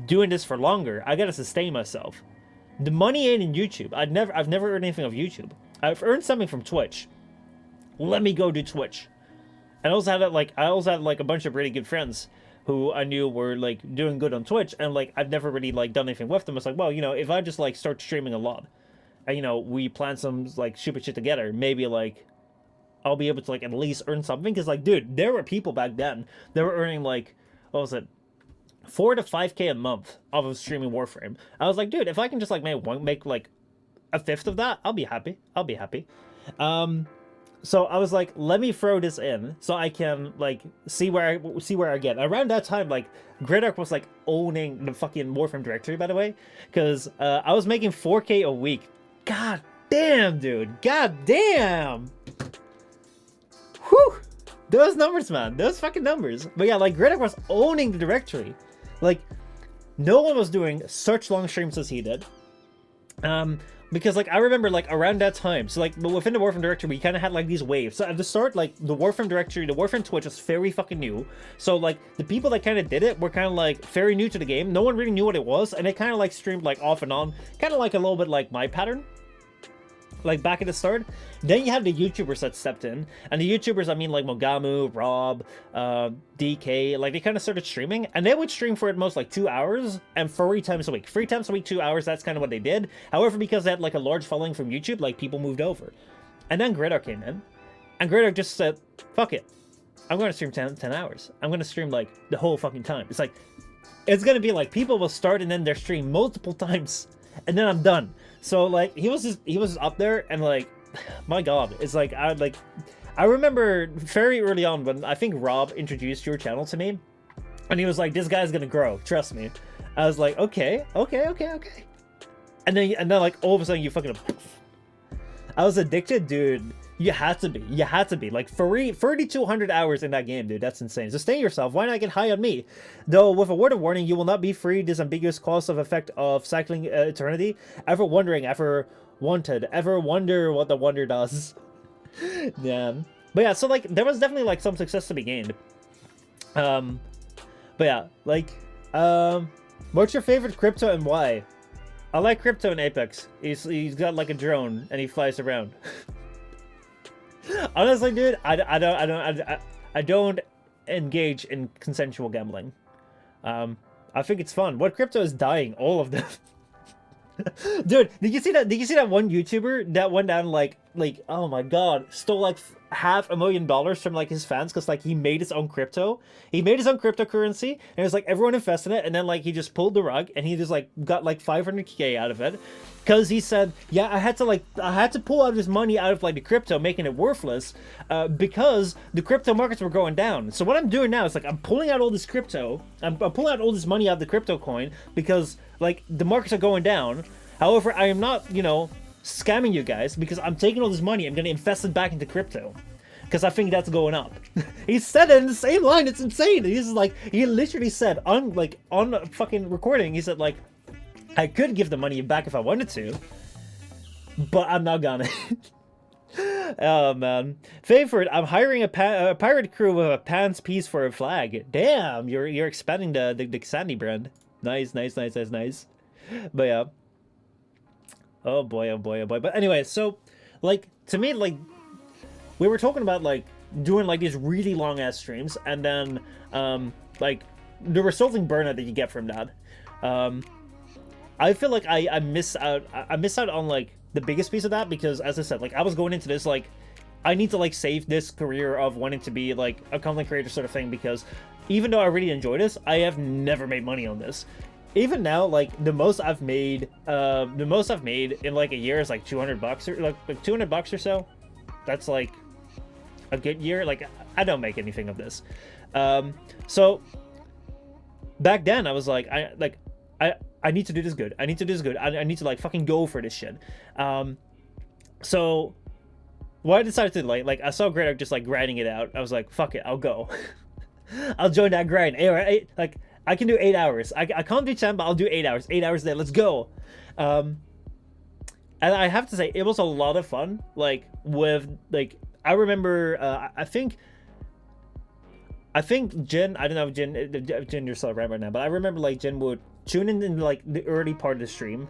doing this for longer, I gotta sustain myself. The money ain't in YouTube. I've never earned anything off YouTube. I've earned something from Twitch. Let me go do Twitch. And I also had like a bunch of really good friends who I knew were like doing good on Twitch, and like I've never really like done anything with them. It's like, well, you know, if I just like start streaming a lot, and you know, we plan some like stupid shit together, maybe like I'll be able to like at least earn something. Because like, dude, there were people back then that were earning like, what was it, 4 to 5K a month off of streaming Warframe. I was like, dude, if I can just like make like a fifth of that, I'll be happy. So I was like, let me throw this in so I can like see where I get. Around that time, like Gridark was like owning the fucking Warframe directory, by the way, because I was making 4K a week. God damn, dude. God damn. Whew. Those numbers, man. Those fucking numbers. But yeah, like Gridark was owning the directory. Like, no one was doing such long streams as he did. Because, like, I remember, like, around that time, so, like, within the Warframe directory, we kind of had, like, these waves. So, at the start, like, the Warframe directory, the Warframe Twitch was very fucking new. So, like, the people that kind of did it were kind of, like, very new to the game. No one really knew what it was, and they kind of, like, streamed, like, off and on. Kind of, like, a little bit like my pattern. Like, back at the start. Then you have the YouTubers that stepped in. And the YouTubers, I mean, like, Mogamu, Rob, DK, like, they kind of started streaming. And they would stream for at most, like, 2 hours and 3 times a week. 3 times a week, 2 hours, that's kind of what they did. However, because they had, like, a large following from YouTube, like, people moved over. And then Gridark came in. And Gridark just said, fuck it. I'm going to stream 10 hours. I'm going to stream, like, the whole fucking time. It's like, it's going to be, like, people will start and then their stream multiple times. And then I'm done. So, like, he was just up there, and, like, my God, it's like, I remember very early on when I think Rob introduced your channel to me, and he was like, this guy's gonna grow, trust me. I was like, okay. And then, like, all of a sudden, you fucking, I was addicted, dude. You had to be. Like, 3,200 hours in that game, dude. That's insane. Sustain yourself. Why not get high on me? Though, with a word of warning, you will not be free this ambiguous cause of effect of cycling eternity. Ever wondering, ever wanted, ever wonder what the wonder does. Yeah. But yeah, so, like, there was definitely, like, some success to be gained. But yeah, like, what's your favorite crypto and why? I like crypto in Apex. He's got, like, a drone, and he flies around. Honestly, dude, I don't engage in consensual gambling. I think it's fun. What crypto is dying? All of them. Dude, did you see that? Did you see that one YouTuber that went down like oh my God, stole like $500,000 from like his fans because like he made his own crypto. He made his own cryptocurrency, and it was like everyone invested in it, and then like he just pulled the rug and he just like got like 500K out of it because he said, yeah, I had to pull out this money out of like the crypto, making it worthless because the crypto markets were going down. So what I'm doing now is like I'm pulling out all this crypto, I'm pulling out all this money out of the crypto coin because like the markets are going down. However, I am not, you know, scamming you guys because I'm taking all this money, I'm gonna invest it back into crypto because I think that's going up. He said it in the same line. It's insane. He's like, he literally said on fucking recording, he said like, I could give the money back if I wanted to, but I'm not gonna. Oh man, favorite. I'm hiring a pirate crew with a pants piece for a flag. Damn, you're expanding the Sandy brand. Nice. But yeah. Oh boy. But anyway, so like to me, like we were talking about like doing like these really long ass streams, and then like the resulting burnout that you get from that. I feel like I miss out on like the biggest piece of that because, as I said, like I was going into this like I need to like save this career of wanting to be like a content creator sort of thing, because even though I really enjoy this, I have never made money on this. Even now, like the most I've made in like a year is like $200 or like $200 or so. That's like a good year. Like I don't make anything of this. So back then I was like, I need to do this good. I need to do this good. I need to like fucking go for this shit. So what I decided to like I saw Greta just like grinding it out. I was like, fuck it, I'll go. I'll join that grind. Hey, like I can do 8 hours. I can't do 10, but I'll do 8 hours. 8 hours there. Let's go. And I have to say, it was a lot of fun. Like with like, I remember. I think Jen. I don't know if Jen, you're still right now, but I remember like Jen would tune in like the early part of the stream.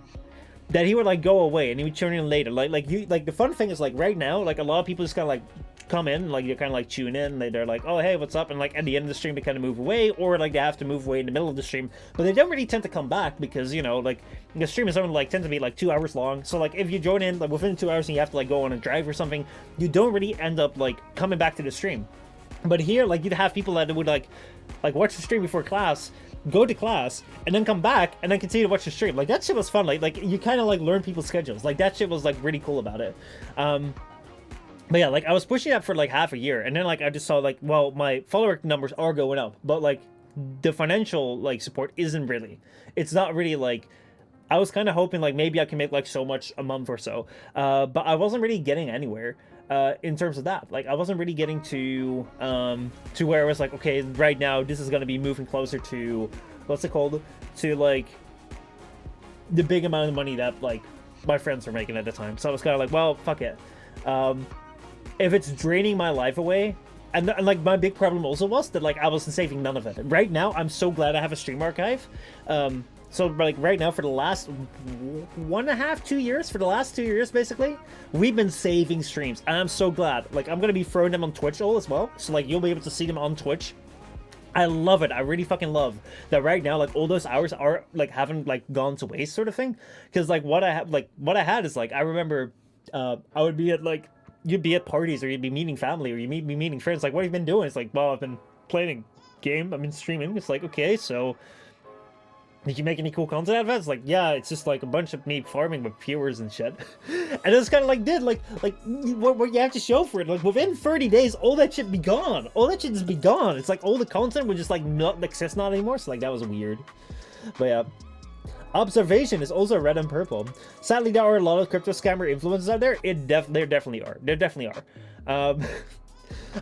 That he would like go away and he would tune in later. Like the fun thing is like right now, like a lot of people just kind of like come in, like you kind of like tune in, they're like, oh hey, what's up, and like at the end of the stream they kind of move away, or like they have to move away in the middle of the stream, but they don't really tend to come back because, you know, like the stream is only like tends to be like 2 hours long. So like if you join in like within 2 hours and you have to like go on a drive or something, you don't really end up like coming back to the stream. But here, like you'd have people that would like watch the stream before class, go to class, and then come back and then continue to watch the stream. Like that shit was fun. Like you kind of like learn people's schedules. Like that shit was like really cool about it. But yeah, like I was pushing that for like half a year, and then like I just saw like, well, my follower numbers are going up, but like the financial like support isn't really. It's not really like. I was kind of hoping like maybe I can make like so much a month or so, but I wasn't really getting anywhere. In terms of that, like I wasn't really getting to where I was like, okay, right now this is going to be moving closer to what's it called, to like the big amount of money that like my friends were making at the time. So I was kind of like, well, fuck it. If it's draining my life away, and like my big problem also was that like I wasn't saving none of it. Right now I'm so glad I have a stream archive. So like right now for the last 1.5, 2 years, for the last 2 years basically, we've been saving streams, and I'm so glad. Like I'm gonna be throwing them on Twitch all as well, so like you'll be able to see them on Twitch. I love it. I really fucking love that right now, like all those hours are like haven't like gone to waste sort of thing. Because like what I had is like I remember I would be at like, you'd be at parties or you'd be meeting family or you'd be meeting friends. Like, what have you been doing? It's like, well, I've been playing a game. I've been streaming. It's like, okay, so did you make any cool content out of it? It's like, yeah, it's just like a bunch of me farming with viewers and shit. And it's kind of like, dude, like what you have to show for it. Like within 30 days, all that shit be gone. All that shit just be gone. It's like all the content would just like not exist not anymore. So like that was weird. But yeah. Observation is also red and purple. Sadly, there are a lot of crypto scammer influencers out there. There definitely are. There definitely are.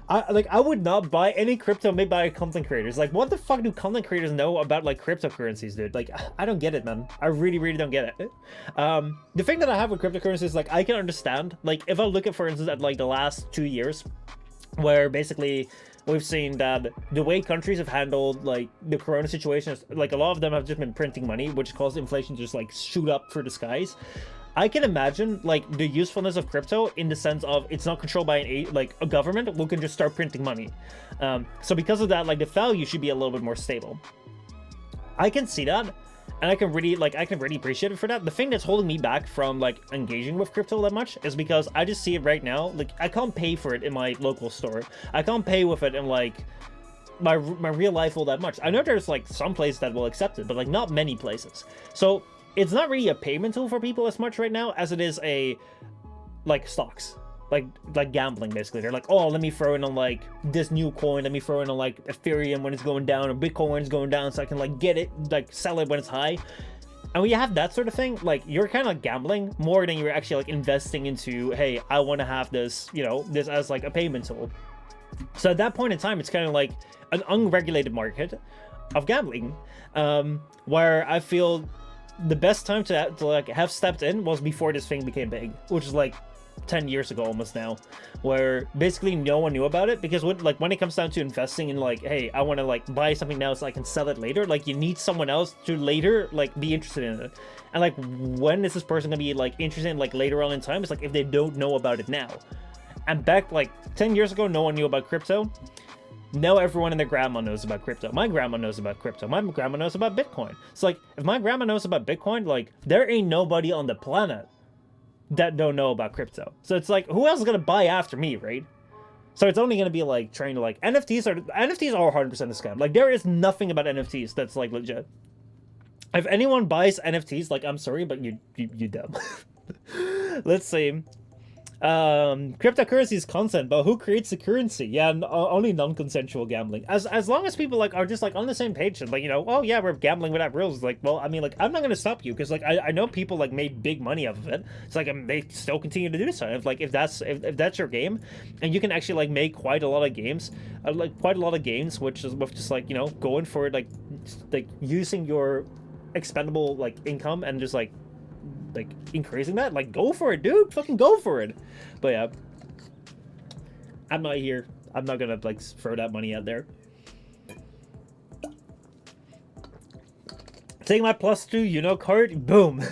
I would not buy any crypto made by content creators. Like, what the fuck do content creators know about like cryptocurrencies, dude? Like, I don't get it, man. I really don't get it. The thing that I have with cryptocurrencies is like I can understand. Like, if I look at, for instance, at like the last 2 years, where basically we've seen that the way countries have handled like the corona situation is, like a lot of them have just been printing money, which caused inflation to just like shoot up for the skies. I can imagine like the usefulness of crypto in the sense of it's not controlled by a government who can just start printing money. So because of that, like the value should be a little bit more stable. I can see that, and I can really appreciate it for that. The thing that's holding me back from like engaging with crypto that much is because I just see it right now. Like I can't pay for it in my local store. I can't pay with it in like my real life all that much. I know there's like some places that will accept it, but like not many places. So it's not really a payment tool for people as much right now as it is a like stocks. Like gambling basically. They're like, oh, let me throw in on like this new coin, let me throw in on like Ethereum when it's going down, or Bitcoin when it's going down, so I can like get it, like sell it when it's high. And when you have that sort of thing, like you're kind of like gambling more than you're actually like investing into, hey, I want to have this, you know, this as like a payment tool. So at that point in time, it's kind of like an unregulated market of gambling, where I feel the best time to like have stepped in was before this thing became big, which is like 10 years ago almost now, where basically no one knew about it. Because when it comes down to investing in like, hey, I want to like buy something now so I can sell it later, like you need someone else to later like be interested in it. And like, when is this person gonna be like interested in like later on in time? It's like if they don't know about it now. And back like 10 years ago, no one knew about crypto. Now everyone and their grandma knows about crypto. My grandma knows about crypto. My grandma knows about Bitcoin. So like, if my grandma knows about Bitcoin, like there ain't nobody on the planet that don't know about crypto. So it's like, who else is gonna buy after me, right? So it's only gonna be like trying to like NFTs are 100% a scam. Like there is nothing about NFTs that's like legit. If anyone buys NFTs, like I'm sorry, but you dumb. Let's see. Cryptocurrency is content, but who creates the currency? Yeah, only non-consensual gambling. As long as people like are just like on the same page and like, you know, oh yeah, we're gambling without rules. Like, well, I mean, like I'm not gonna stop you because like I know people like made big money off of it. It's like they still continue to do so. If that's your game, and you can actually like make quite a lot of games, which is with just like, you know, going for it, like using your expendable like income and just like increasing that, like go for it, dude, fucking go for it. But yeah, I'm not gonna like throw that money out there. Take my +2 card, boom.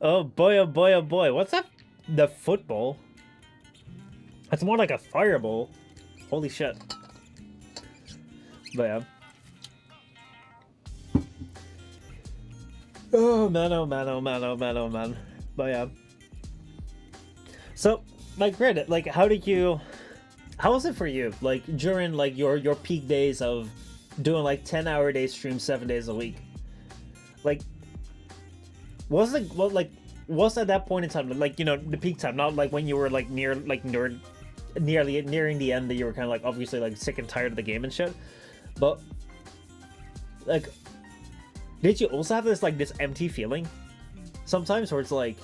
Oh boy, oh boy, oh boy, what's that? The football? That's more like a fireball. Holy shit. But yeah. Oh man, oh man, oh man, oh man, oh man. But yeah. So, like, Reddit, like, how was it for you? Like, during, like, your peak days of doing, like, 10-hour day streams 7 days a week? Like, was at that point in time, like, you know, the peak time, not, like, when you were, like, nearing the end that you were kind of, like, obviously, like, sick and tired of the game and shit. But, like, did you also have this, like, this empty feeling sometimes where it's, like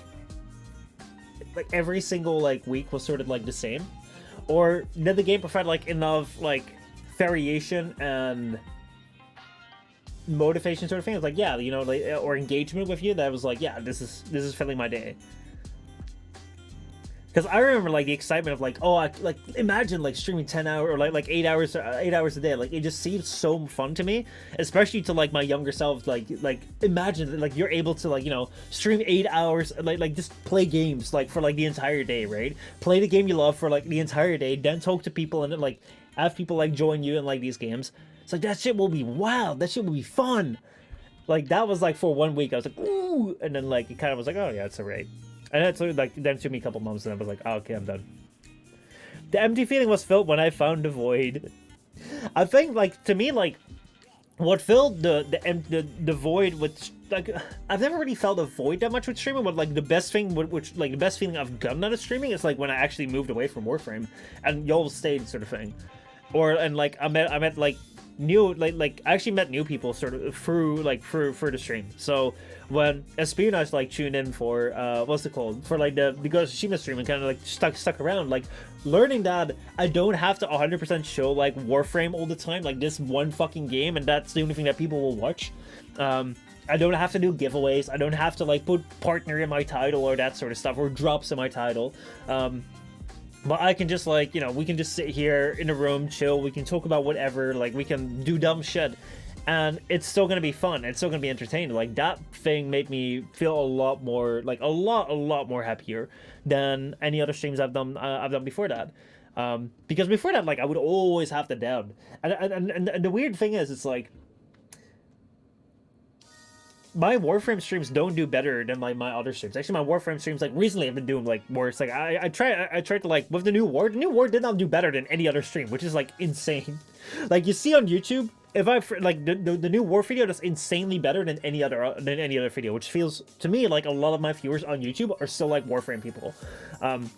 every single, like, week was sort of, like, the same? Or did the game provide, like, enough, like, variation and motivation sort of thing? It was like, yeah, you know, like, or engagement with you that was like, yeah, this is filling my day. Because I remember, like, the excitement of, like, oh, like, imagine, like, streaming 10 hours or, like 8 hours a day. Like, it just seems so fun to me, especially to, like, my younger self. Like, imagine that, like, you're able to, like, you know, stream 8 hours, like, just play games, like, for, like, the entire day, right? Play the game you love for, like, the entire day, then talk to people and, like, have people, like, join you in, like, these games. It's like, that shit will be wild. That shit will be fun. Like, that was, like, for 1 week, I was like, ooh, and then, like, it kind of was like, oh, yeah, it's alright. And then it took me a couple months, and I was like, oh, okay, I'm done. The empty feeling was felt when I found the void. I think, like, to me, like, what filled the void with, like, I've never really felt a void that much with streaming, but, like, the best thing, the best feeling I've gotten out of streaming is, like, when I actually moved away from Warframe, and y'all stayed, sort of thing. And, like, I met, like, I actually met new people sort of through the stream. So when Espionage like tuned in for what's it called, for like the Ghost of Tsushima stream and kind of like stuck around, like learning that I don't have to 100% show like Warframe all the time, like this one fucking game, and that's the only thing that people will watch. I don't have to do giveaways. I don't have to like put partner in my title or that sort of stuff, or drops in my title. But I can just, like, you know, we can just sit here in a room, chill, we can talk about whatever, like, we can do dumb shit, and it's still gonna be fun, it's still gonna be entertaining. Like, that thing made me feel a lot more, like, a lot more happier than any other streams I've done before that. Because before that, like, I would always have to down. And the weird thing is, it's like, my Warframe streams don't do better than my other streams. Actually, my Warframe streams, like, recently have been doing, like, worse. Like, I tried to, like, with the new war did not do better than any other stream, which is, like, insane. Like, you see on YouTube, if I, like, the new war video is insanely better than any other video, which feels, to me, like a lot of my viewers on YouTube are still, like, Warframe people. And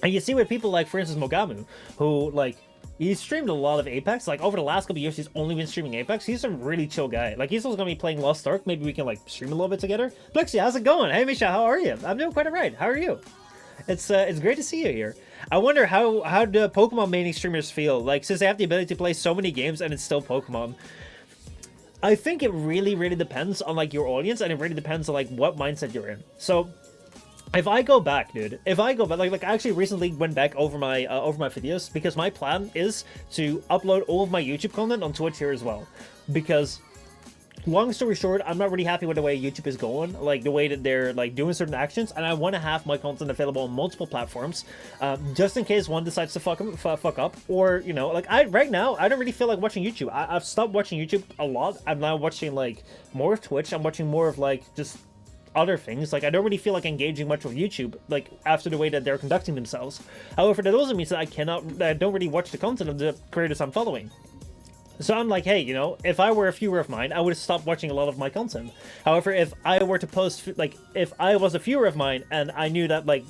you see with people like, for instance, Mogamu, who, like, he's streamed a lot of Apex. Like, over the last couple of years, he's only been streaming Apex. He's a really chill guy. Like, he's also gonna be playing Lost Ark. Maybe we can, like, stream a little bit together. Plexi, how's it going? Hey, Michel, how are you? I'm doing quite alright. How are you? It's great to see you here. I wonder how the Pokemon maining streamers feel. Like, since they have the ability to play so many games and it's still Pokemon. I think it really, really depends on, like, your audience, and it really depends on, like, what mindset you're in. So, if I go back, dude, like I actually recently went back over my videos, because my plan is to upload all of my YouTube content on Twitch here as well. Because, long story short, I'm not really happy with the way YouTube is going, like the way that they're like doing certain actions, and I want to have my content available on multiple platforms, just in case one decides to fuck up, or, you know, like, right now I don't really feel like watching YouTube. I've stopped watching YouTube a lot. I'm now watching, like, more of Twitch. I'm watching more of, like, just other things. Like, I don't really feel like engaging much with YouTube, like, after the way that they're conducting themselves. However, that also means that I don't really watch the content of the creators I'm following. So I'm like, hey, you know, if I were a viewer of mine, I would have stopped watching a lot of my content. However, if I were to post, like, if I was a viewer of mine and I knew that, like,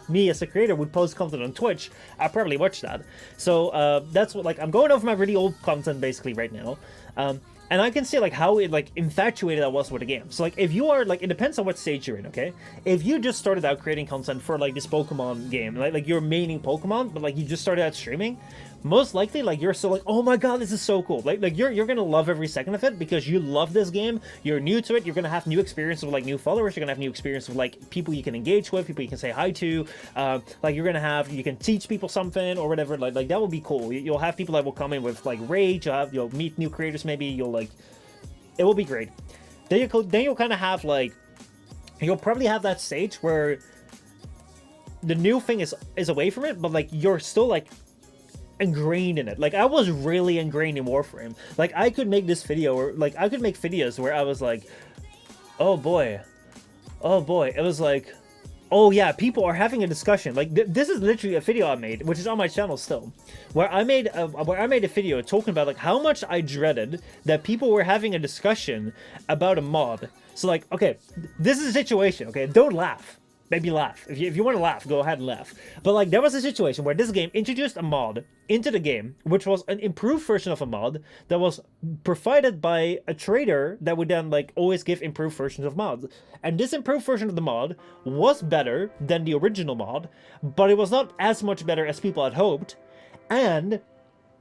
me as a creator would post content on Twitch, I'd probably watch that. So that's what, like, I'm going over my really old content basically right now. And I can see, like, how like infatuated I was with the game. So, like, if you are, like, it depends on what stage you're in, okay? If you just started out creating content for, like, this Pokemon game, like you're maining Pokemon, but, like, you just started out streaming, most likely, like, you're still like, oh my god, this is so cool. Like you're gonna love every second of it because you love this game, you're new to it, you're gonna have new experiences with, like, new followers, you're gonna have new experience with, like, people you can engage with, people you can say hi to, like, you can teach people something or whatever, like that will be cool. You'll have people that will come in with, like, rage, you'll meet new creators maybe, like, it will be great. Then you'll kind of have, like, you'll probably have that stage where the new thing is away from it, but, like, you're still, like, ingrained in it. Like, I was really ingrained in Warframe. Like, I could make this video, or, like, I could make videos where I was like, oh boy, it was like, oh yeah, people are having a discussion. Like, this is literally a video I made, which is on my channel still, where I made a video talking about, like, how much I dreaded that people were having a discussion about a mod. So, like, okay, this is a situation, okay, don't laugh. Maybe laugh. If you want to laugh, go ahead and laugh. But, like, there was a situation where this game introduced a mod into the game, which was an improved version of a mod that was provided by a trader that would then, like, always give improved versions of mods. And this improved version of the mod was better than the original mod, but it was not as much better as people had hoped. And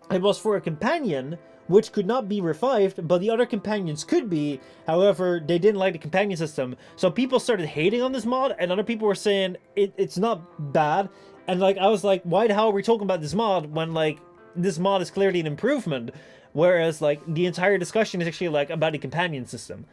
it was for a companion which could not be revived, but the other companions could be. However, they didn't like the companion system, so people started hating on this mod, and other people were saying it's not bad. And, like, I was like, why the hell are we talking about this mod when, like, this mod is clearly an improvement, whereas, like, the entire discussion is actually, like, about the companion system.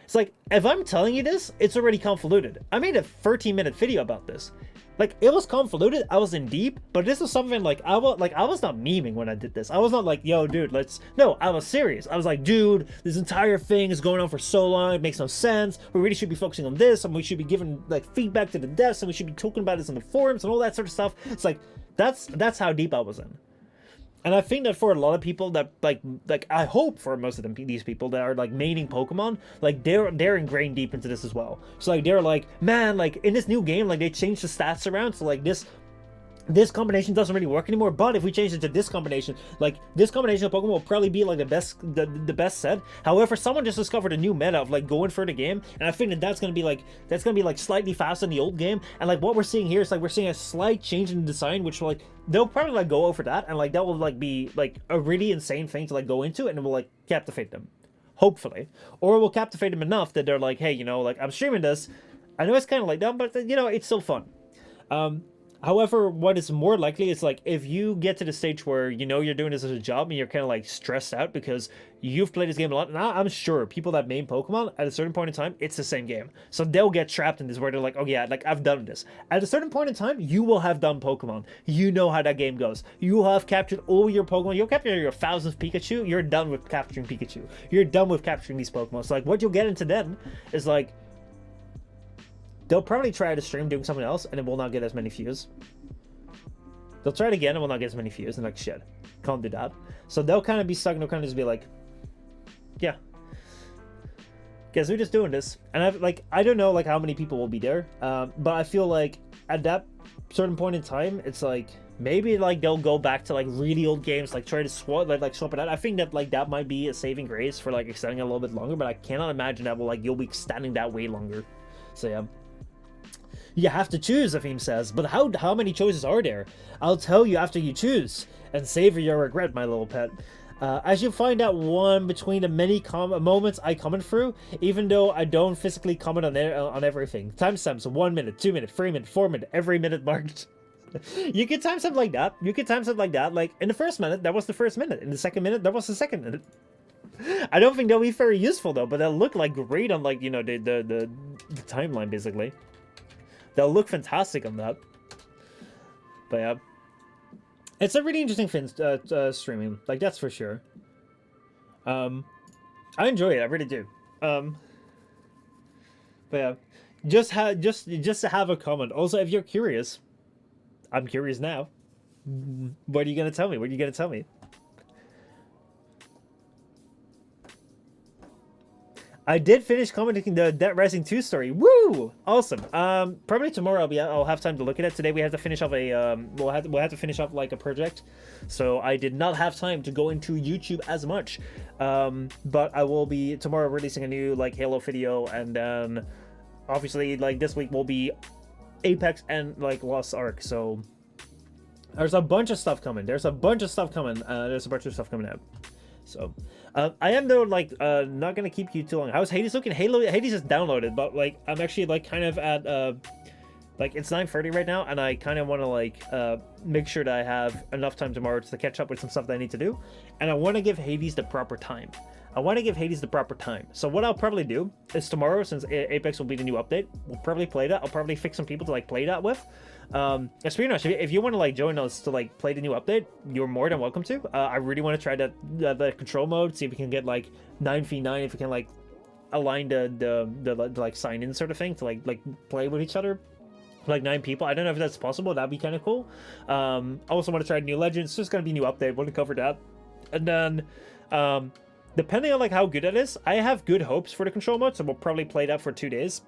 It's like, if I'm telling you this, it's already convoluted. I made a 13-minute video about this. Like, it was convoluted, I was in deep, but this was something, like, I was not memeing when I did this. I was not like, yo, dude, no, I was serious. I was like, dude, this entire thing is going on for so long, it makes no sense. We really should be focusing on this, and we should be giving, like, feedback to the devs, and we should be talking about this on the forums and all that sort of stuff. It's like, that's how deep I was in. And I think that for a lot of people that, like I hope for most of them, these people that are, like, maining Pokemon, like, they're ingrained deep into this as well. So, like, they're like, man, like, in this new game, like, they changed the stats around, so, like, this combination doesn't really work anymore, but if we change it to this combination, like, this combination of Pokemon will probably be, like, the best set. However, someone just discovered a new meta of, like, going for the game, and I think that that's gonna be like slightly faster than the old game. And, like, what we're seeing here is, like, we're seeing a slight change in the design, which will, like, they'll probably, like, go over that, and, like, that will, like, be, like, a really insane thing to, like, go into, and it will, like, captivate them, hopefully. Or it will captivate them enough that they're like, hey, you know, like, I'm streaming this, I know it's kind of like that, but, you know, it's still fun. However, what is more likely is, like, if you get to the stage where you know you're doing this as a job and you're kind of, like, stressed out because you've played this game a lot, and I'm sure people that main Pokemon at a certain point in time, it's the same game. So they'll get trapped in this where they're like, oh yeah, like, I've done this. At a certain point in time, you will have done Pokemon. You know how that game goes. You will have captured all your Pokemon. You'll capture your 1000th Pikachu. You're done with capturing Pikachu. You're done with capturing these Pokemon. So, like, what you'll get into then is, like, they'll probably try to stream doing something else, and it will not get as many views. They'll try it again, and will not get as many views, and, like, shit, can't do that. So they'll kind of be stuck, and they'll kind of just be like, yeah, guess we're just doing this. And I don't know, like, how many people will be there, but I feel like at that certain point in time, it's like, maybe, like, they'll go back to, like, really old games, like, try to swap it out. I think that, like, that might be a saving grace for, like, extending it a little bit longer, but I cannot imagine that you'll be extending that way longer. So, yeah. You have to choose, Afim says, but how many choices are there? I'll tell you after you choose, and savor your regret, my little pet. As you find out one between the many moments I comment through, even though I don't physically comment on everything. Timestamps 1 minute, 2 minute, 3 minute, 4 minute, every minute marked. You can timestamp like that. You can timestamp like that. Like, in the first minute, that was the first minute. In the second minute, that was the second minute. I don't think they'll be very useful though, but they'll look, like, great on, like, you know, the timeline, basically. They'll look fantastic on that. But yeah, it's a really interesting thing, streaming, like, that's for sure. I enjoy it, I really do. But But yeah, just to have a comment. Also, if you're curious, I'm curious now. What are you gonna tell me? What are you gonna tell me? I did finish commenting the Dead Rising 2 story. Woo! Awesome. Probably tomorrow I'll have time to look at it. Today we have to finish off a we'll have to finish off like a project. So I did not have time to go into YouTube as much. But I will be tomorrow releasing a new like Halo video, and then obviously like this week will be Apex and like Lost Ark. So there's a bunch of stuff coming. There's a bunch of stuff coming out. So, I am though like not gonna keep you too long. How's Hades looking? Hades is downloaded, but like I'm actually like kind of at like it's 9:30 right now, and I kind of want to like make sure that I have enough time tomorrow to catch up with some stuff that I need to do, and I want to give Hades the proper time. So what I'll probably do is tomorrow, since Apex will be the new update, we'll probably play that. I'll probably fix some people to like play that with. If you want to like join us to like play the new update, you're more than welcome to. I really want to try the control mode, see if we can get like 9v9, if we can like align the like sign in sort of thing to like play with each other. Like 9 people. I don't know if that's possible. That'd be kind of cool. I also want to try New Legends. It's just gonna be a new update. Want to cover that, and then depending on like how good it is, I have good hopes for the control mode, so we'll probably play that for 2 days,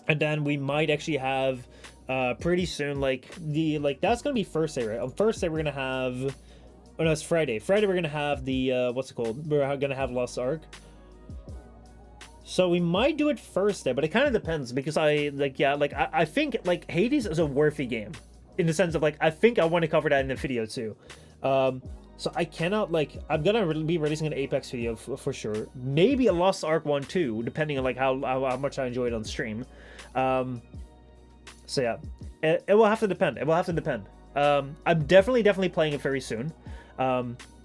and then we might actually have pretty soon like that's gonna be Thursday, right? On Thursday we're gonna have, oh no, it's Friday. We're gonna have the what's it called? We're gonna have Lost Ark. So we might do it Thursday, but it kind of depends, because I think like Hades is a worthy game in the sense of like I think I want to cover that in the video too. So I cannot like I'm gonna be releasing an Apex video for sure. Maybe a Lost Ark one too, depending on like how much I enjoy it on stream. So yeah, it will have to depend. I'm definitely playing it very soon.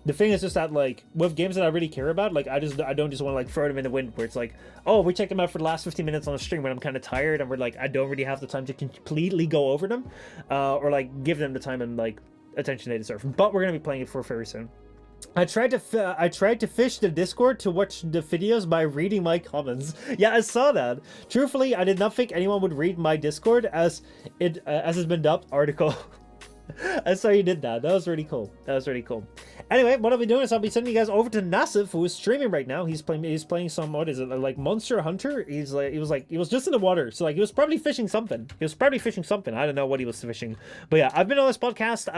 The thing is just that like with games that I really care about, like I don't just want to like throw them in the wind where it's like, oh, we checked them out for the last 15 minutes on a stream when I'm kind of tired and we're like I don't really have the time to completely go over them, or like give them the time and like attention they deserve. But we're gonna be playing it for very soon. I tried to fish the Discord to watch the videos by reading my comments. Yeah, I saw that. Truthfully, I did not think anyone would read my Discord as it's been dubbed article. I saw you did that. That was really cool. Anyway, what I'll be doing is I'll be sending you guys over to Nassif, who is streaming right now. He's playing some, what is it, like Monster Hunter? He was just in the water, so like he was probably fishing something. I don't know what he was fishing. But yeah, I've been on this podcast.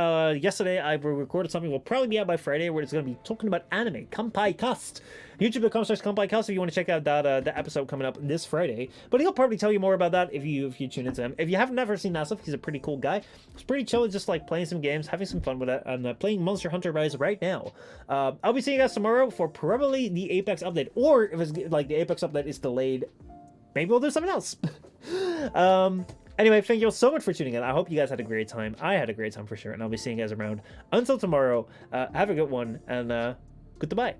Yesterday I recorded something. We'll probably be out by Friday, where it's gonna be talking about anime. Kanpai Cast. YouTube.com/KanpaiCast if you want to check out that episode coming up this Friday. But he'll probably tell you more about that if you tune into him. If you have never seen Nassif, he's a pretty cool guy. He's pretty chill, just like playing some games, having some fun with it, and playing Monster Hunter Rise right now. I'll be seeing you guys tomorrow for probably the Apex update, or if it's like the Apex update is delayed, maybe we'll do something else. Anyway, thank you all so much for tuning in. I hope you guys had a great time. I had a great time for sure, and I'll be seeing you guys around. Until tomorrow, have a good one, and goodbye.